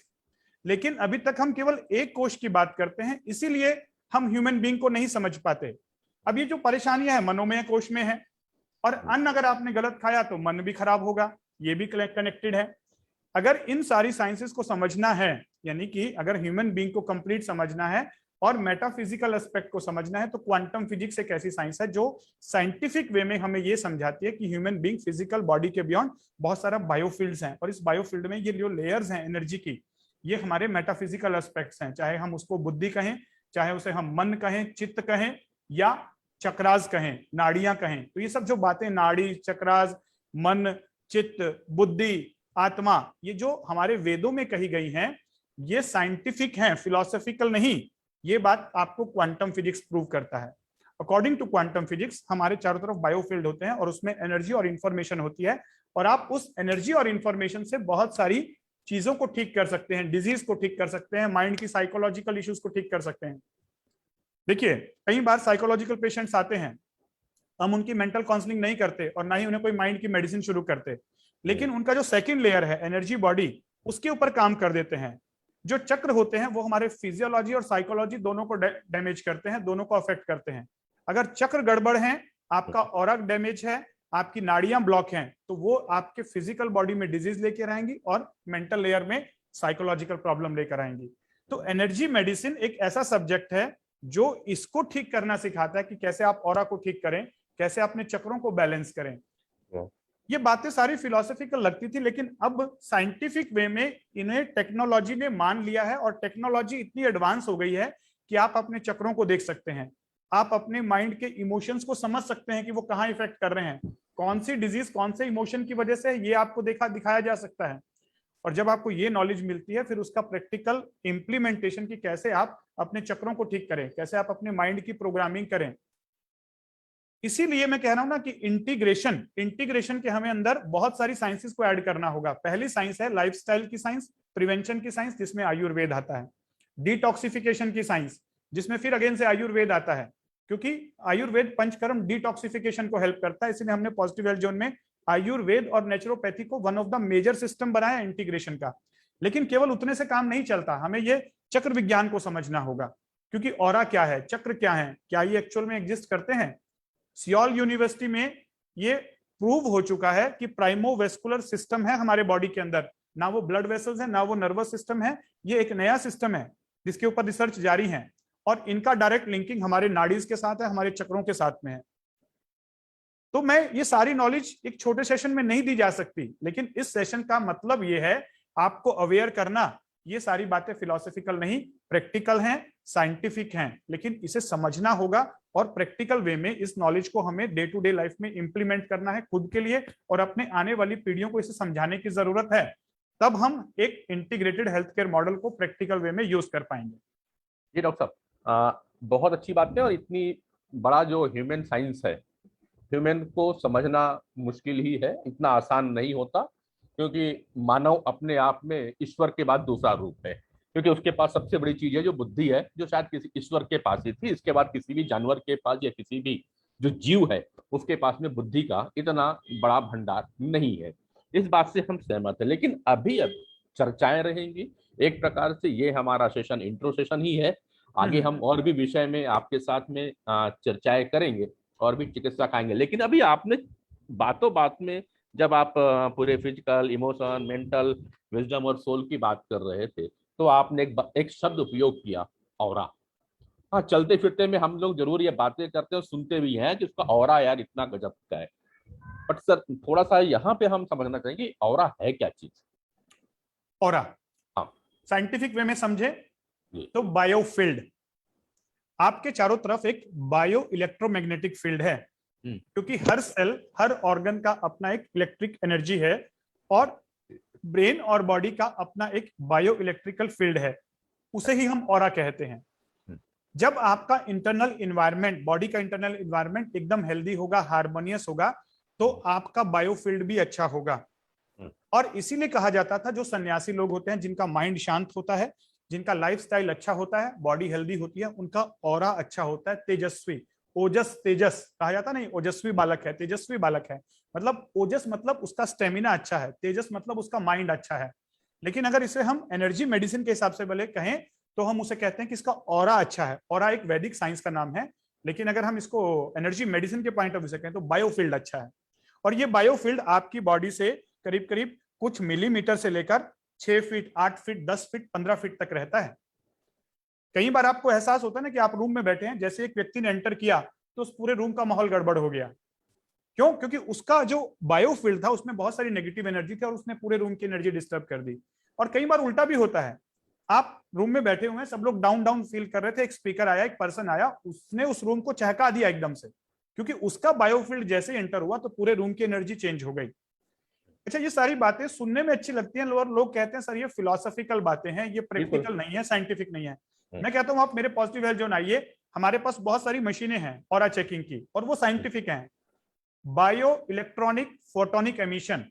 लेकिन अभी तक हम केवल एक कोश की बात करते हैं, इसीलिए हम ह्यूमन बीइंग को नहीं समझ पाते। अब ये जो परेशानियां है मनोमय कोश में है, और अन्न अगर आपने गलत खाया तो मन भी खराब होगा, ये भी कनेक्टेड है। अगर इन सारी साइंसेस को समझना है, यानी कि अगर ह्यूमन बीइंग को कंप्लीट समझना है और मेटाफिजिकल एस्पेक्ट को समझना है, तो क्वांटम फिजिक्स एक ऐसी साइंस है जो साइंटिफिक वे में हमें ये समझाती है कि ह्यूमन बीइंग फिजिकल बॉडी के बियॉन्ड बहुत सारा बायोफील्ड्स हैं, और इस बायोफील्ड में ये जो लेयर्स हैं एनर्जी की, ये हमारे मेटाफिजिकल एस्पेक्ट्स हैं। चाहे हम उसको बुद्धि कहें, चाहे उसे हम मन कहें, चित्त कहें, या चक्रास कहें, नाड़ियां कहें। तो ये सब जो बातें, नाड़ी, चक्रास, मन, चित्त, बुद्धि, आत्मा, ये जो हमारे वेदों में कही गई हैं, ये साइंटिफिक हैं, फिलोसॉफिकल नहीं। ये बात आपको क्वांटम फिजिक्स प्रूव करता है। अकॉर्डिंग टू क्वांटम फिजिक्स हमारे चारों तरफ बायोफील्ड होते हैं और उसमें एनर्जी और इंफॉर्मेशन होती है, और आप उस एनर्जी और इंफॉर्मेशन से बहुत सारी चीजों को ठीक कर सकते हैं, डिजीज को ठीक कर सकते हैं, माइंड की साइकोलॉजिकल इश्यूज को ठीक कर सकते हैं। देखिए, कई बार साइकोलॉजिकल पेशेंट्स आते हैं, हम उनकी मेंटल काउंसलिंग नहीं करते और ना ही उन्हें कोई माइंड की मेडिसिन शुरू करते, लेकिन उनका जो सेकंड लेयर है एनर्जी बॉडी, उसके ऊपर काम कर देते हैं। जो चक्र होते हैं वो हमारे फिजियोलॉजी और साइकोलॉजी दोनों को डैमेज करते हैं, दोनों को अफेक्ट करते हैं। अगर चक्र गड़बड़ है, आपका ऑरा डैमेज है, आपकी नाड़ियां ब्लॉक हैं, तो वो आपके फिजिकल बॉडी में डिजीज लेकर आएंगी और मेंटल लेयर में साइकोलॉजिकल प्रॉब्लम लेकर आएंगी। तो एनर्जी मेडिसिन एक ऐसा सब्जेक्ट है जो इसको ठीक करना सिखाता है कि कैसे आप ऑरा को ठीक करें, कैसे अपने चक्रों को बैलेंस करें। ये बातें सारी फिलोसॉफिकल लगती थी, लेकिन अब साइंटिफिक वे में इन्हें टेक्नोलॉजी ने मान लिया है, और टेक्नोलॉजी इतनी एडवांस हो गई है कि आप अपने चक्रों को देख सकते हैं, आप अपने माइंड के इमोशंस को समझ सकते हैं कि वो कहाँ इफेक्ट कर रहे हैं, कौन सी डिजीज कौन से इमोशन की वजह से, ये आपको दिखाया जा सकता है। और जब आपको ये नॉलेज मिलती है, फिर उसका प्रैक्टिकल इंप्लीमेंटेशन की कैसे आप अपने चक्रों को ठीक करें, कैसे आप अपने माइंड की प्रोग्रामिंग करें। इसीलिए मैं कह रहा हूं ना कि इंटीग्रेशन के हमें अंदर बहुत सारी साइंसेस को ऐड करना होगा। पहली साइंस है लाइफस्टाइल की साइंस, प्रिवेंशन की साइंस, जिसमें आयुर्वेद आता है। डिटॉक्सिफिकेशन की साइंस, जिसमें फिर अगेन से आयुर्वेद आता है, क्योंकि आयुर्वेद पंचकर्म डिटॉक्सिफिकेशन को हेल्प करता है। इसलिए हमने पॉजिटिव हेल्थ जोन में आयुर्वेद और नेचुरोपैथी को one of the major system बनाया इंटीग्रेशन का। लेकिन केवल उतने से काम नहीं चलता, हमें ये चक्र विज्ञान को समझना होगा, क्योंकि ऑरा क्या है, चक्र क्या है, क्या ये एक्चुअल में एग्जिस्ट करते हैं। सियोल यूनिवर्सिटी में ये प्रूव हो चुका है कि प्राइमोवेस्कुलर सिस्टम है हमारे बॉडी के अंदर, ना वो ब्लड वेसल्स है, ना वो नर्वस सिस्टम है, ये एक नया सिस्टम है जिसके ऊपर रिसर्च जारी है, और इनका डायरेक्ट लिंकिंग हमारे नाड़ीज के साथ है, हमारे चक्रों के साथ में है। तो मैं ये सारी नॉलेज एक छोटे सेशन में नहीं दी जा सकती, लेकिन इस सेशन का मतलब ये है आपको अवेयर करना। ये सारी बातें फिलोसॉफिकल नहीं, प्रैक्टिकल हैं, साइंटिफिक हैं, लेकिन इसे समझना होगा और प्रैक्टिकल वे में इस नॉलेज को हमें डे टू डे लाइफ में इंप्लीमेंट करना है खुद के लिए, और अपने आने वाली पीढ़ियों को इसे समझाने की जरूरत है। तब हम एक इंटीग्रेटेड हेल्थ केयर मॉडल को प्रैक्टिकल वे में यूज कर पाएंगे। जी डॉक्टर साहब, बहुत अच्छी बात है। और इतनी बड़ा जो ह्यूमन साइंस है, ह्यूमन को समझना मुश्किल ही है, इतना आसान नहीं होता, क्योंकि मानव अपने आप में ईश्वर के बाद दूसरा रूप है। क्योंकि उसके पास सबसे बड़ी चीज है जो बुद्धि है, जो शायद किसी ईश्वर के पास ही थी। इसके बाद किसी भी जानवर के पास या किसी भी जो जीव है उसके पास में बुद्धि का इतना बड़ा भंडार नहीं है। इस बात से हम सहमत हैं। लेकिन अभी अब चर्चाएं रहेंगी, एक प्रकार से ये हमारा सेशन इंट्रो सेशन ही है। आगे हम और भी विषय में आपके साथ में चर्चाएं करेंगे और भी चिकित्सा खाएंगे। लेकिन अभी आपने बातों बात में जब आप पूरे फिजिकल, इमोशन, मेंटल, विजडम और सोल की बात कर रहे थे, तो आपने एक शब्द उपयोग किया, ऑरा। हाँ, चलते फिरते में हम लोग जरूर ये बातें करते हैं और सुनते भी हैं कि उसका ऑरा यार इतना गजब का है। बट सर, थोड़ा सा यहाँ पे हम समझना चाहेंगे ऑरा है क्या चीज। ऑरा, हाँ, साइंटिफिक वे में समझे तो बायोफील्ड, आपके चारों तरफ एक बायो इलेक्ट्रोमैग्नेटिक फील्ड है, क्योंकि हर सेल, हर ऑर्गन का अपना एक इलेक्ट्रिक एनर्जी है, और ब्रेन और बॉडी का अपना एक बायो इलेक्ट्रिकल फील्ड है, उसे ही हम ऑरा कहते हैं। जब आपका इंटरनल इन्वायरमेंट, बॉडी का इंटरनल इन्वायरमेंट एकदम हेल्दी होगा, हार्मोनियस होगा, तो आपका बायोफील्ड भी अच्छा होगा। और इसीलिए कहा जाता था जो सन्यासी लोग होते हैं, जिनका माइंड शांत होता है, जिनका लाइफस्टाइल अच्छा होता है, बॉडी हेल्दी होती है, उनका ऑरा अच्छा होता है, तेजस्वी, ओजस, तेजस कहा जाता नहीं, ओजस्वी बालक है, तेजस्वी बालक है। मतलब ओजस मतलब उसका स्टेमिना अच्छा है, तेजस मतलब उसका माइंड अच्छा है। लेकिन अगर इसे हम एनर्जी मेडिसिन के हिसाब से भले कहें तो हम उसे कहते हैं कि इसका ऑरा अच्छा है। ऑरा एक वैदिक साइंस का नाम है, लेकिन अगर हम इसको एनर्जी मेडिसिन के पॉइंट ऑफ व्यू से कहें तो बायोफील्ड अच्छा है। और ये बायोफील्ड आपकी बॉडी से करीब करीब कुछ मिलीमीटर से लेकर 6 फीट, 8 फीट, 10 फीट, 15 फीट तक रहता है। कई बार आपको एहसास होता है ना कि आप रूम में बैठे हैं, जैसे एक व्यक्ति ने एंटर किया तो उस पूरे रूम का माहौल गड़बड़ हो गया। क्यों? क्योंकि उसका जो बायोफील्ड था उसमें बहुत सारी नेगेटिव एनर्जी थी और उसने पूरे रूम की एनर्जी डिस्टर्ब कर दी। और कई बार उल्टा भी होता है, आप रूम में बैठे हुए हैं, सब लोग डाउन डाउन फील कर रहे थे, एक स्पीकर आया, एक पर्सन आया, उसने उस रूम को चहका दिया एकदम से, क्योंकि उसका बायोफील्ड जैसे एंटर हुआ तो पूरे रूम की एनर्जी चेंज हो गई। अच्छा, ये सारी बातें सुनने में अच्छी लगती हैं और लोग कहते हैं सर ये फिलोसॉफिकल बातें हैं, ये प्रैक्टिकल नहीं है, साइंटिफिक नहीं है। मैं कहता हूं आप मेरे पॉजिटिव हेल्थ जोन आइए, हमारे पास बहुत सारी मशीनें हैं ऑरा चेकिंग की, और वो साइंटिफिक हैं। Bio electronic photonic emission,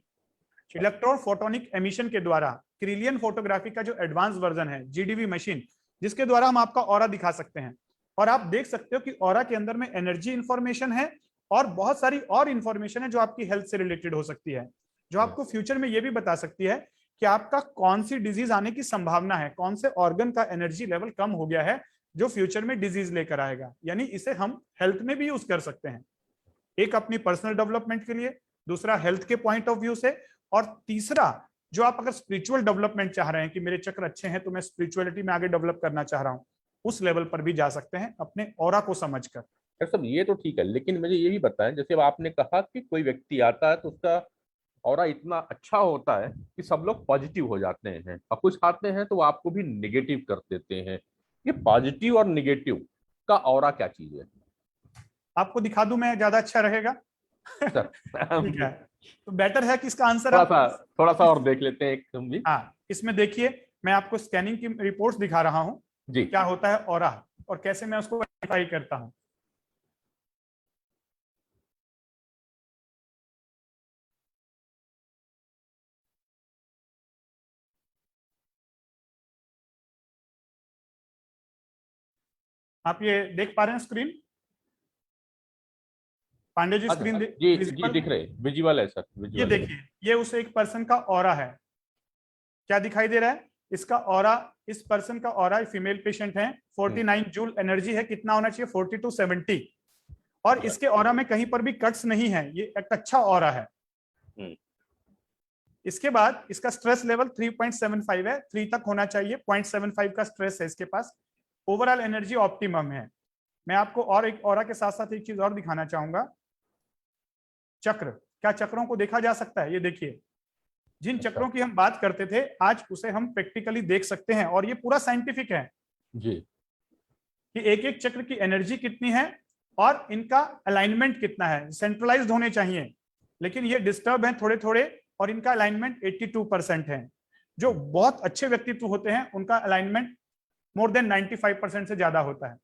electron photonic emission के द्वारा क्रिलियन फोटोग्राफी का जो एडवांस वर्जन है, जीडीवी मशीन, जिसके द्वारा हम आपका ऑरा दिखा सकते हैं। और आप देख सकते हो कि ऑरा के अंदर में एनर्जी इंफॉर्मेशन है और बहुत सारी और इंफॉर्मेशन है जो आपकी हेल्थ से रिलेटेड हो सकती है, जो आपको फ्यूचर में ये भी बता सकती है कि आपका कौन सी डिजीज आने की संभावना है, कौन से ऑर्गन का एनर्जी लेवल कम हो गया है जो फ्यूचर में डिजीज लेकर आएगा। यानी इसे हम हेल्थ में भी यूज कर सकते हैं, एक अपनी पर्सनल डेवलपमेंट के लिए, दूसरा हेल्थ के पॉइंट ऑफ व्यू से, और तीसरा जो आप अगर स्पिरिचुअल डेवलपमेंट चाह रहे हैं कि मेरे चक्र अच्छे हैं तो मैं स्पिरिचुअलिटी में आगे डेवलप करना चाह रहा हूं, उस लेवल पर भी जा सकते हैं अपने ऑरा को समझकर। डॉक्टर साहब ये तो ठीक है, लेकिन मुझे ये भी बताएं, जैसे अब आपने कहा कि कोई व्यक्ति आता है तो उसका ऑरा इतना अच्छा होता है कि सब लोग पॉजिटिव हो जाते हैं, और कुछ आते हैं तो वो आपको भी निगेटिव कर देते हैं। ये पॉजिटिव और निगेटिव का ऑरा क्या चीज है? आपको दिखा दूं मैं, ज्यादा अच्छा रहेगा? सर ठीक है, तो बेटर है कि इसका आंसर थोड़ा सा और देख लेते हैं एक हम भी। हाँ, इसमें देखिए मैं आपको स्कैनिंग की रिपोर्ट्स दिखा रहा हूं जी, क्या होता है ऑरा और कैसे मैं उसको आइडेंटिफाई करता हूं। आप ये देख पा रहे हैं स्क्रीन, पांडे जी स्क्रीन जी जी विजिबल? दिख रहे, विजुअल है सर, ये विजुअल है। देखिए, ये उस एक पर्सन का ऑरा है, क्या दिखाई दे रहा है इसका ऑरा? इस पर्सन का ऑरा, फीमेल पेशेंट है, 49 जूल एनर्जी है, कितना होना चाहिए? 40 to 70। और इसके ऑरा में कहीं पर भी कट्स नहीं है, ये एक अच्छा ऑरा है। इसके बाद इसका स्ट्रेस लेवल 3.75 है, 3 तक होना चाहिए, 0.75 का स्ट्रेस है इसके पास। ओवरऑल एनर्जी ऑप्टिमम है। मैं आपको और एक ऑरा के साथ साथ एक चीज और दिखाना चाहूंगा, चक्र। क्या चक्रों को देखा जा सकता है? ये देखिए, जिन चक्रों की हम बात करते थे आज उसे हम प्रैक्टिकली देख सकते हैं, और ये पूरा साइंटिफिक है जी, कि एक एक चक्र की एनर्जी कितनी है और इनका अलाइनमेंट कितना है। सेंट्रलाइज्ड होने चाहिए, लेकिन ये डिस्टर्ब है थोड़े थोड़े, और इनका अलाइनमेंट 82% है। जो बहुत अच्छे व्यक्तित्व होते हैं उनका अलाइनमेंट मोर देन 95% से ज्यादा होता है।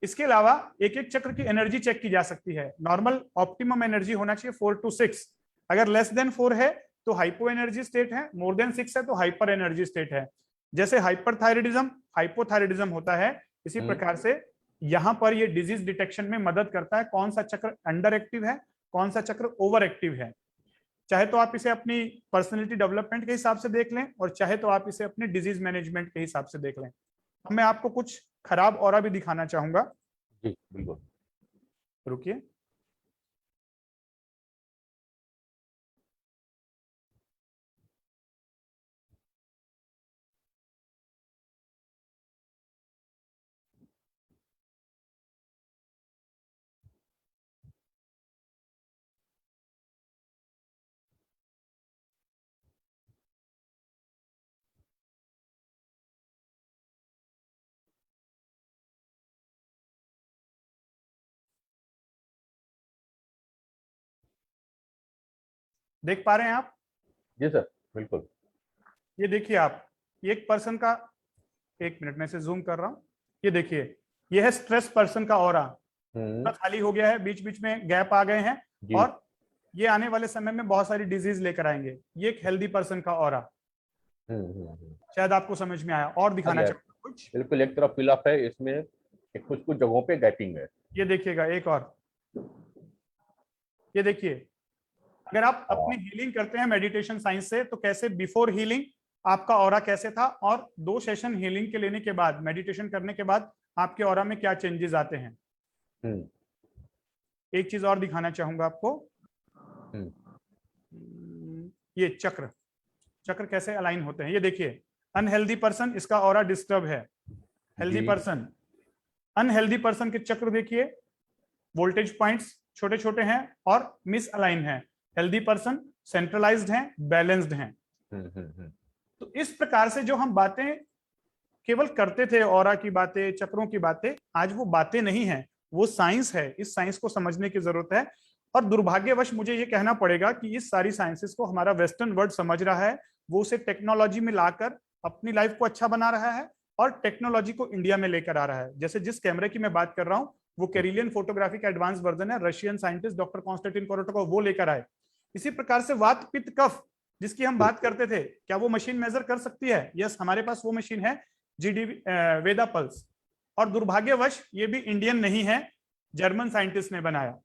इसके अलावा एक एक चक्र की एनर्जी चेक की जा सकती है। नॉर्मल ऑप्टिमम एनर्जी होना चाहिए 4 to 6, अगर लेस देन 4 है तो हाइपो एनर्जी स्टेट है, मोर देन 6 है तो हाइपर एनर्जी स्टेट है। जैसे हाइपरथायराइडिज्म हाइपोथायराइडिज्म होता है, इसी प्रकार से यहां पर ये डिजीज डिटेक्शन में मदद करता है, कौन सा चक्र अंडर एक्टिव है, कौन सा चक्र ओवर एक्टिव है। चाहे तो आप इसे अपनी पर्सनैलिटी डेवलपमेंट के हिसाब से देख लें, और चाहे तो आप इसे अपने डिजीज मैनेजमेंट के हिसाब से देख लें। अब मैं आपको कुछ खराब ऑरा भी दिखाना चाहूंगा। जी बिल्कुल, रुकिए, देख पा रहे हैं आप? जी सर बिल्कुल। ये देखिए आप, एक पर्सन का, एक मिनट में से जूम कर रहा हूं, ये देखिए, ये है स्ट्रेस पर्सन का ऑरा, पूरा खाली हो गया है, बीच बीच में गैप आ गए हैं, और ये आने वाले समय में बहुत सारी डिजीज लेकर आएंगे। ये एक हेल्दी पर्सन का ऑरा, शायद आपको समझ में आया। और दिखाना चाहूंगा कुछ, बिल्कुल एक तरफ फिल अप है, इसमें कुछ कुछ जगहों पे गैपिंग है। ये देखिएगा एक और, ये देखिए, अगर आप अपनी हीलिंग करते हैं मेडिटेशन साइंस से, तो कैसे बिफोर हीलिंग आपका ऑरा कैसे था, और 2 सेशन हीलिंग के लेने के बाद, मेडिटेशन करने के बाद आपके ऑरा में क्या चेंजेस आते हैं। एक चीज और दिखाना चाहूंगा आपको, ये चक्र, चक्र कैसे अलाइन होते हैं। ये देखिए, अनहेल्दी पर्सन, इसका ऑरा डिस्टर्ब है। हेल्दी पर्सन, अनहेल्दी पर्सन के चक्र देखिए, वोल्टेज पॉइंट्स छोटे छोटे हैं और मिस अलाइन है। हेल्दी पर्सन सेंट्रलाइज्ड हैं, बैलेंस्ड हैं। तो इस प्रकार से जो हम बातें केवल करते थे, ऑरा की बातें, चक्रों की बातें, आज वो बातें नहीं है, वो साइंस है। इस साइंस को समझने की जरूरत है, और दुर्भाग्यवश मुझे ये कहना पड़ेगा कि इस सारी साइंसेस को हमारा वेस्टर्न वर्ल्ड समझ रहा है, वो उसे टेक्नोलॉजी में लाकर अपनी लाइफ को अच्छा बना रहा है और टेक्नोलॉजी को इंडिया में लेकर आ रहा है। जैसे जिस कैमरे की मैं बात कर रहा हूं वो कैरिलियन फोटोग्राफी का एडवांस वर्जन है, रशियन साइंटिस्ट डॉक्टर कॉन्स्टेंटिन कोरोटोकोव वो लेकर आए। इसी प्रकार से वात पित्त कफ जिसकी हम बात करते थे, क्या वो मशीन मेजर कर सकती है? यस, हमारे पास वो मशीन है, जीडी वेदा पल्स। और दुर्भाग्यवश ये भी इंडियन नहीं है, जर्मन साइंटिस्ट ने बनाया।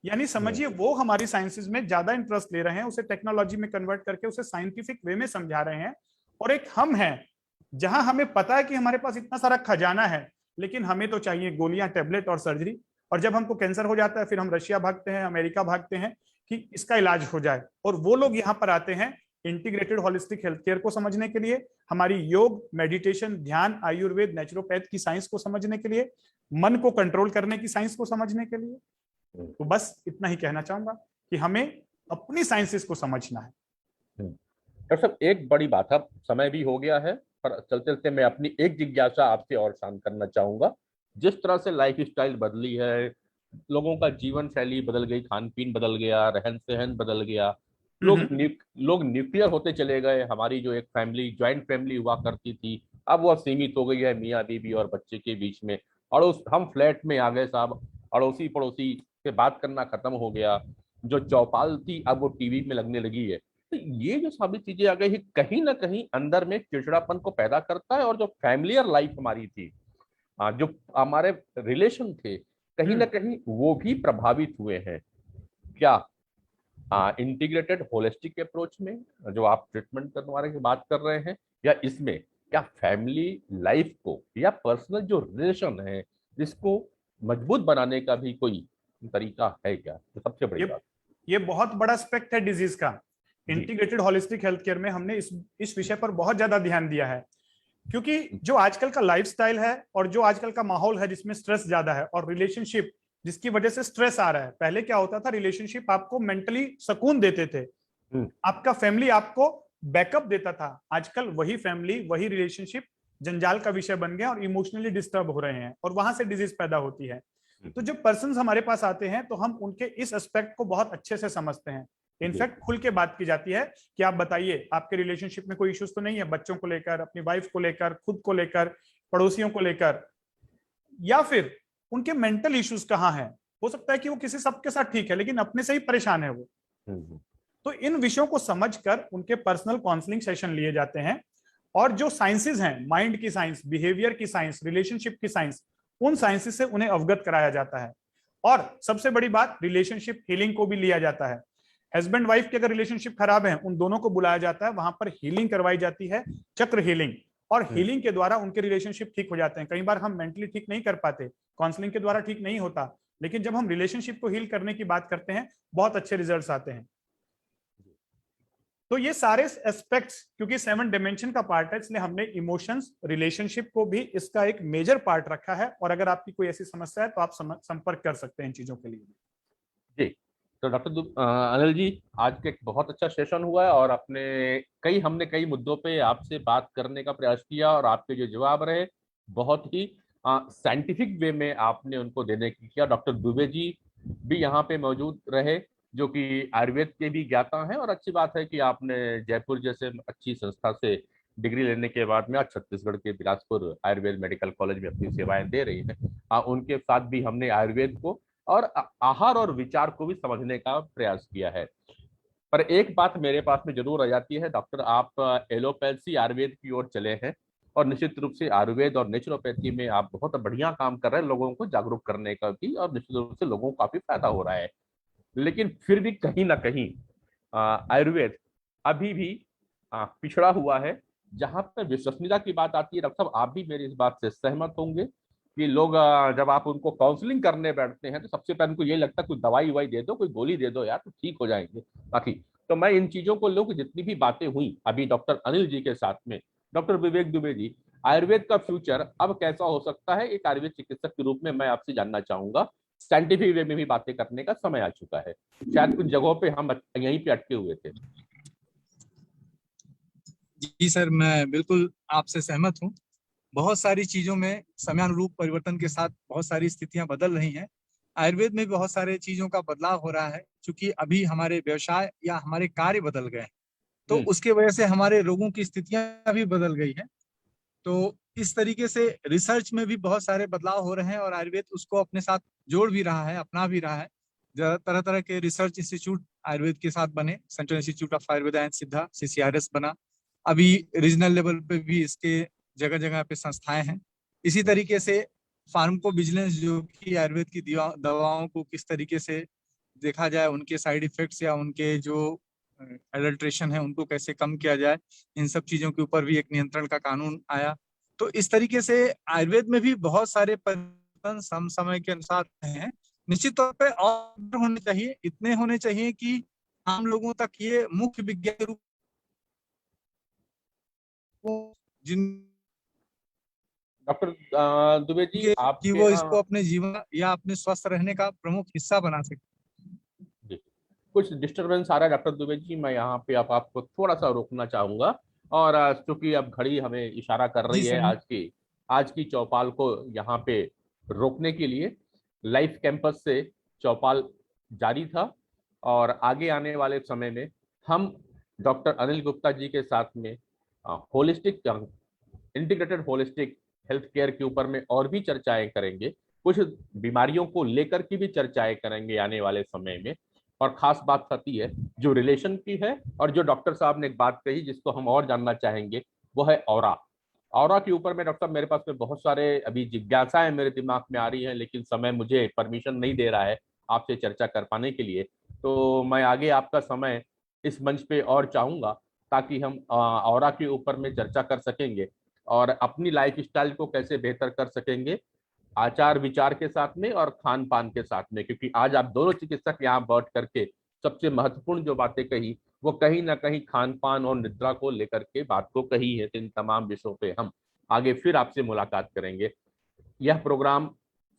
यानी समझिए वो हमारी साइंसेस में ज्यादा इंटरेस्ट ले रहे हैं, उसे टेक्नोलॉजी में कन्वर्ट करके उसे साइंटिफिक वे में समझा रहे हैं। और एक हम हैं जहां हमें पता है कि हमारे पास इतना सारा खजाना है, लेकिन हमें तो चाहिए गोलियां, टेबलेट और सर्जरी। और जब हमको कैंसर हो जाता है फिर हम रशिया भागते हैं, अमेरिका भागते हैं कि इसका इलाज हो जाए। और वो लोग यहाँ पर आते हैं इंटीग्रेटेड होलिस्टिक हेल्थ केयर को समझने के लिए, हमारी योग, मेडिटेशन, ध्यान, आयुर्वेद, नेचुरोपैथ की साइंस को समझने के लिए, मन को कंट्रोल करने की साइंस को समझने के लिए। तो बस इतना ही कहना चाहूंगा कि हमें अपनी साइंसेस को समझना है। डॉक्टर साहब, एक बड़ी बात है, समय भी हो गया है, पर चलते चलते मैं अपनी एक जिज्ञासा आपसे और शांत करना चाहूंगा। जिस तरह से लाइफ स्टाइल बदली है, लोगों का जीवन शैली बदल गई, खान पीन बदल गया, रहन सहन बदल गया, लोग न्यूक्लियर होते चले गए। हमारी जो एक फैमिली, ज्वाइंट फैमिली हुआ करती थी, अब वह सीमित हो गई है मियाँ बीवी और बच्चे के बीच में। हम फ्लैट में आ गए साहब, अड़ोसी पड़ोसी से बात करना खत्म हो गया, जो चौपाल थी अब वो टीवी में लगने लगी है। तो ये जो सारी चीजें आ गई, कहीं ना कहीं अंदर में चिड़चिड़ापन को पैदा करता है, और जो फैमिलियर लाइफ हमारी थी, जो हमारे रिलेशन थे, कहीं ना कहीं वो भी प्रभावित हुए हैं। क्या इंटीग्रेटेड होलिस्टिक अप्रोच में जो आप ट्रीटमेंट करने की बात कर रहे हैं, या इसमें क्या फैमिली लाइफ को या पर्सनल जो रिलेशन है इसको मजबूत बनाने का भी कोई तरीका है क्या? तो सबसे बड़ी बात, ये बहुत बड़ा एस्पेक्ट है डिजीज का। इंटीग्रेटेड होलिस्टिक हेल्थ केयर में हमने इस विषय पर बहुत ज्यादा ध्यान दिया है, क्योंकि जो आजकल का लाइफस्टाइल है और जो आजकल का माहौल है जिसमें स्ट्रेस ज्यादा है, और रिलेशनशिप जिसकी वजह से स्ट्रेस आ रहा है। पहले क्या होता था, रिलेशनशिप आपको मेंटली सुकून देते थे, आपका फैमिली आपको बैकअप देता था। आजकल वही फैमिली, वही रिलेशनशिप जंजाल का विषय बन गया और इमोशनली डिस्टर्ब हो रहे हैं, और वहां से डिजीज पैदा होती है। तो जब पर्सन्स हमारे पास आते हैं तो हम उनके इस एस्पेक्ट को बहुत अच्छे से समझते हैं। इनफैक्ट खुल के बात की जाती है कि आप बताइए आपके रिलेशनशिप में कोई इश्यूज तो नहीं है, बच्चों को लेकर, अपनी वाइफ को लेकर, खुद को लेकर, पड़ोसियों को लेकर, या फिर उनके मेंटल इश्यूज कहाँ हैं। हो सकता है कि वो किसी सबके साथ ठीक है लेकिन अपने से ही परेशान है वो। तो इन विषयों को समझकर उनके पर्सनल काउंसलिंग सेशन लिए जाते हैं, और जो साइंसेज हैं, माइंड की साइंस, बिहेवियर की साइंस, रिलेशनशिप की साइंस, उन साइंसेज से उन्हें अवगत कराया जाता है। और सबसे बड़ी बात, रिलेशनशिप हीलिंग को भी लिया जाता है। हस्बैंड वाइफ की अगर रिलेशनशिप खराब है, उन दोनों को बुलाया जाता है, वहां पर हीलिंग करवाई जाती है, चक्र हीलिंग। और हीलिंग के द्वारा उनके रिलेशनशिप ठीक हो जाते हैं। कई बार हम मेंटली ठीक नहीं कर पाते, काउंसलिंग के द्वारा ठीक नहीं होता, लेकिन जब हम रिलेशनशिप को हील करने की बात करते हैं बहुत अच्छे रिजल्ट्स आते हैं। तो ये सारे एस्पेक्ट्स, क्योंकि 7 डायमेंशन का पार्ट है, इसलिए हमने इमोशंस, रिलेशनशिप को भी इसका एक मेजर पार्ट रखा है। और अगर आपकी कोई ऐसी समस्या है तो आप संपर्क कर सकते हैं इन चीजों के लिए। जी, तो डॉक्टर अनिल जी, आज का एक बहुत अच्छा सेशन हुआ है, और हमने कई मुद्दों पे आपसे बात करने का प्रयास किया, और आपके जो जवाब रहे बहुत ही साइंटिफिक वे में आपने उनको देने की किया। डॉक्टर दुबे जी भी यहाँ पे मौजूद रहे, जो कि आयुर्वेद के भी ज्ञाता हैं, और अच्छी बात है कि आपने जयपुर जैसे अच्छी संस्था से डिग्री लेने के बाद में आज छत्तीसगढ़ के बिलासपुर आयुर्वेद मेडिकल कॉलेज में अपनी सेवाएं दे रही हैं। उनके साथ भी हमने आयुर्वेद को और आहार और विचार को भी समझने का प्रयास किया है। पर एक बात मेरे पास में जरूर आ जाती है डॉक्टर, आप एलोपैथी आयुर्वेद की ओर चले हैं, और निश्चित रूप से आयुर्वेद और नेचुरोपैथी में आप बहुत बढ़िया काम कर रहे हैं, लोगों को जागरूक करने का भी, और निश्चित रूप से लोगों को काफी फायदा हो रहा है। लेकिन फिर भी कहीं ना कहीं आयुर्वेद अभी भी पिछड़ा हुआ है। जहां पर विश्वसनीयता की बात आती है, डॉक्टर साहब आप भी मेरी इस बात से सहमत होंगे कि लोग जब आप उनको काउंसलिंग करने बैठते हैं तो सबसे पहले उनको ये लगता है कोई दवाई ववाई दे दो, कोई गोली दे दो यार, तो ठीक हो जाएंगे। बाकी तो मैं इन चीजों को लोग जितनी भी बातें हुई अभी डॉक्टर अनिल जी के साथ में, डॉक्टर विवेक दुबे जी, आयुर्वेद का फ्यूचर अब कैसा हो सकता है, एक आयुर्वेद चिकित्सक के रूप में मैं आपसे जानना चाहूंगा। साइंटिफिक वे में भी बातें करने का समय आ चुका है, शायद कुछ जगहों पे हम यहीं पे अटके हुए थे। जी सर, मैं बिल्कुल आपसे सहमत हूँ। बहुत सारी चीजों में समयानुरूप परिवर्तन के साथ बहुत सारी स्थितियां बदल रही हैं, आयुर्वेद में बहुत सारे चीजों का बदलाव हो रहा है, क्योंकि अभी हमारे व्यवसाय या हमारे कार्य बदल गए हैं, तो उसके वजह से हमारे रोगों की स्थितियां भी बदल गई है। तो इस तरीके से रिसर्च में भी बहुत सारे बदलाव हो रहे हैं और आयुर्वेद उसको अपने साथ जोड़ भी रहा है, अपना भी रहा है। तरह तरह के रिसर्च इंस्टीट्यूट आयुर्वेद के साथ बने, central institute of Ayurveda and सिद्धा CCRS बना। अभी रीजनल लेवल पे भी इसके जगह जगह पे संस्थाएं हैं। इसी तरीके से फार्मको विजिलेंस, जो कि आयुर्वेद की दवाओं को किस तरीके से देखा जाए, उनके साइड इफेक्ट्स या उनके जो एडल्ट्रेशन है उनको कैसे कम किया जाए, इन सब चीजों के ऊपर भी एक नियंत्रण का कानून आया। तो इस तरीके से आयुर्वेद में भी बहुत सारे परिवर्तन समय के अनुसार हैं। निश्चित तौर पे और होने चाहिए, इतने होने चाहिए कि आम लोगों तक ये मुख्य विज्ञान के रूप जिन डॉक्टर दुबे जी, आप कि वो इसको अपने जीवन या अपने स्वस्थ रहने का प्रमुख हिस्सा बना सके। कुछ डिस्टरबेंस आ रहा है डॉक्टर दुबे जी, मैं यहाँ पे आपको थोड़ा सा रोकना चाहूंगा। और चूंकि अब घड़ी हमें इशारा कर रही है आज की चौपाल को यहाँ पे रोकने के लिए, लाइफ कैंपस से चौपाल जारी था और आगे आने वाले समय में हम डॉक्टर अनिल गुप्ता जी के साथ में holistic integrated holistic health care के ऊपर में और भी चर्चाएं करेंगे, कुछ बीमारियों को लेकर की भी चर्चाएं करेंगे आने वाले समय में। और खास बात आती है जो रिलेशन की है, और जो डॉक्टर साहब ने एक बात कही जिसको हम और जानना चाहेंगे, वो है ऑरा। ऑरा के ऊपर में डॉक्टर साहब मेरे पास में बहुत सारे अभी जिज्ञासाएं मेरे दिमाग में आ रही हैं, लेकिन समय मुझे परमिशन नहीं दे रहा है आपसे चर्चा कर पाने के लिए। तो मैं आगे आपका समय इस मंच पे और चाहूंगा ताकि हम ऑरा के ऊपर में चर्चा कर सकेंगे और अपनी लाइफ स्टाइल को कैसे बेहतर कर सकेंगे आचार विचार के साथ में और खान पान के साथ में, क्योंकि आज आप दोनों चिकित्सक यहाँ बैठ करके सबसे महत्वपूर्ण जो बातें कही वो कहीं ना कहीं खान पान और निद्रा को लेकर के बात को कही है। इन तमाम विषयों पे हम आगे फिर आपसे मुलाकात करेंगे। यह प्रोग्राम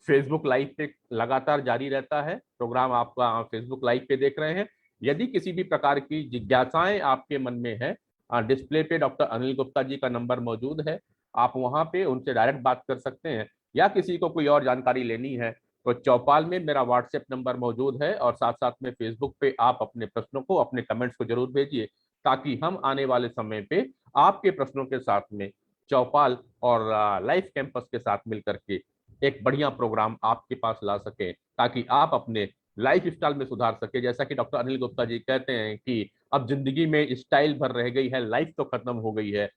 फेसबुक लाइव पे लगातार जारी रहता है। प्रोग्राम आपका फेसबुक लाइव पे देख रहे हैं। यदि किसी भी प्रकार की जिज्ञासाएं आपके मन में है, डिस्प्ले पे डॉक्टर अनिल गुप्ता जी का नंबर मौजूद है, आप वहां पे उनसे डायरेक्ट बात कर सकते हैं। या किसी को कोई और जानकारी लेनी है तो चौपाल में मेरा व्हाट्सएप नंबर मौजूद है, और साथ साथ में फेसबुक पे आप अपने प्रश्नों को, अपने कमेंट्स को जरूर भेजिए ताकि हम आने वाले समय पे आपके प्रश्नों के साथ में चौपाल और लाइफ कैंपस के साथ मिलकर के एक बढ़िया प्रोग्राम आपके पास ला सके ताकि आप अपने लाइफ स्टाइल में सुधार सके। जैसा कि डॉक्टर अनिल गुप्ता जी कहते हैं कि अब जिंदगी में स्टाइल भर रह गई है, लाइफ तो खत्म हो गई है।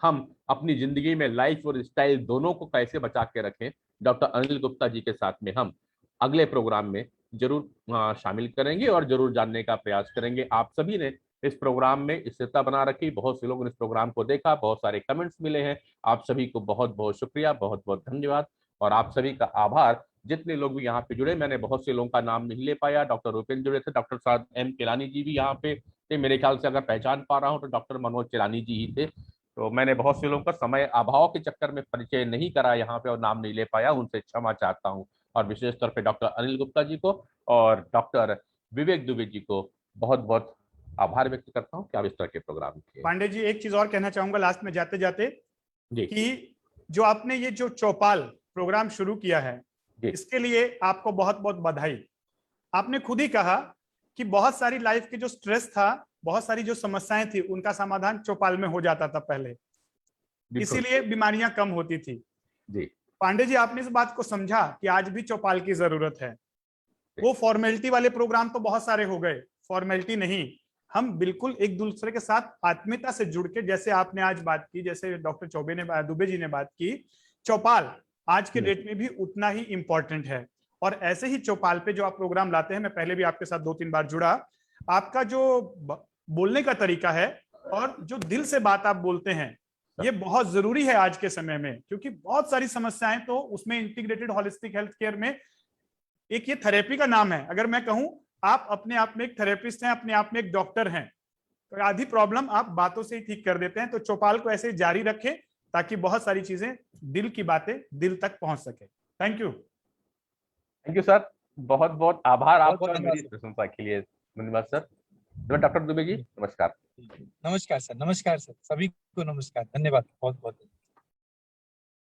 हम अपनी जिंदगी में लाइफ और स्टाइल दोनों को कैसे बचा के रखें, डॉक्टर अनिल गुप्ता जी के साथ में हम अगले प्रोग्राम में जरूर शामिल करेंगे और जरूर जानने का प्रयास करेंगे। आप सभी ने इस प्रोग्राम में स्थिरता बना रखी, बहुत से लोगों ने इस प्रोग्राम को देखा, बहुत सारे कमेंट्स मिले हैं। आप सभी को बहुत बहुत शुक्रिया, बहुत बहुत धन्यवाद और आप सभी का आभार। जितने लोग भी यहाँ पे जुड़े, मैंने बहुत से लोगों का नाम नहीं ले पाया। डॉक्टर रुपेंद्र जुड़े थे, डॉक्टर साहब M केलानी जी भी यहाँ पे थे, मेरे ख्याल से अगर पहचान पा रहा हूँ तो डॉक्टर मनोज चेलानी जी ही थे। तो मैंने बहुत से लोगों का समय अभाव के चक्कर में परिचय नहीं करा यहाँ पे और नाम नहीं ले पाया, उनसे क्षमा चाहता हूँ। और विशेष तौर पे डॉक्टर अनिल गुप्ता जी को और डॉक्टर विवेक दुबे जी को बहुत बहुत आभार व्यक्त करता हूँ कि आप इस तरह के प्रोग्राम किए। पांडे जी, एक चीज और कहना चाहूंगा लास्ट में जाते जाते जी, कि जो आपने ये जो चौपाल प्रोग्राम शुरू किया है, इसके लिए आपको बहुत बहुत बधाई। आपने खुद ही कहा कि बहुत सारी लाइफ के जो स्ट्रेस था, बहुत सारी जो समस्याएं थी, उनका समाधान चौपाल में हो जाता था पहले, इसीलिए बीमारियां कम होती थी। जी पांडे जी, आपने इस बात को समझा कि आज भी चौपाल की जरूरत है। वो फॉर्मेलिटी वाले प्रोग्राम तो बहुत सारे हो गए, फॉर्मेलिटी नहीं, हम बिल्कुल एक दूसरे के साथ आत्मीयता से जुड़ के, जैसे आपने आज बात की, जैसे डॉक्टर दुबे जी ने बात की, चौपाल आज के डेट में भी उतना ही इंपॉर्टेंट है। और ऐसे ही चौपाल पे जो आप प्रोग्राम लाते हैं, मैं पहले भी आपके साथ 2-3 बार जुड़ा, आपका जो बोलने का तरीका है और जो दिल से बात आप बोलते हैं, ये बहुत जरूरी है आज के समय में, क्योंकि बहुत सारी समस्याएं तो उसमें इंटीग्रेटेड होलिस्टिक हेल्थ केयर में एक ये थेरेपी का नाम है। अगर मैं कहूं आप अपने आप में एक थेरेपिस्ट हैं, अपने आप में एक डॉक्टर हैं, तो आधी प्रॉब्लम आप बातों से ही ठीक कर देते हैं। तो चौपाल को ऐसे जारी रखें ताकि बहुत सारी चीजें, दिल की बातें दिल तक पहुंच सके। थैंक यू सर, बहुत बहुत आभार आपका मेरी प्रशंसा के लिए। धन्यवाद सर। डॉक्टर दुबे जी, नमस्कार। नमस्कार सर, नमस्कार सर, सभी को नमस्कार, धन्यवाद बहुत बहुत।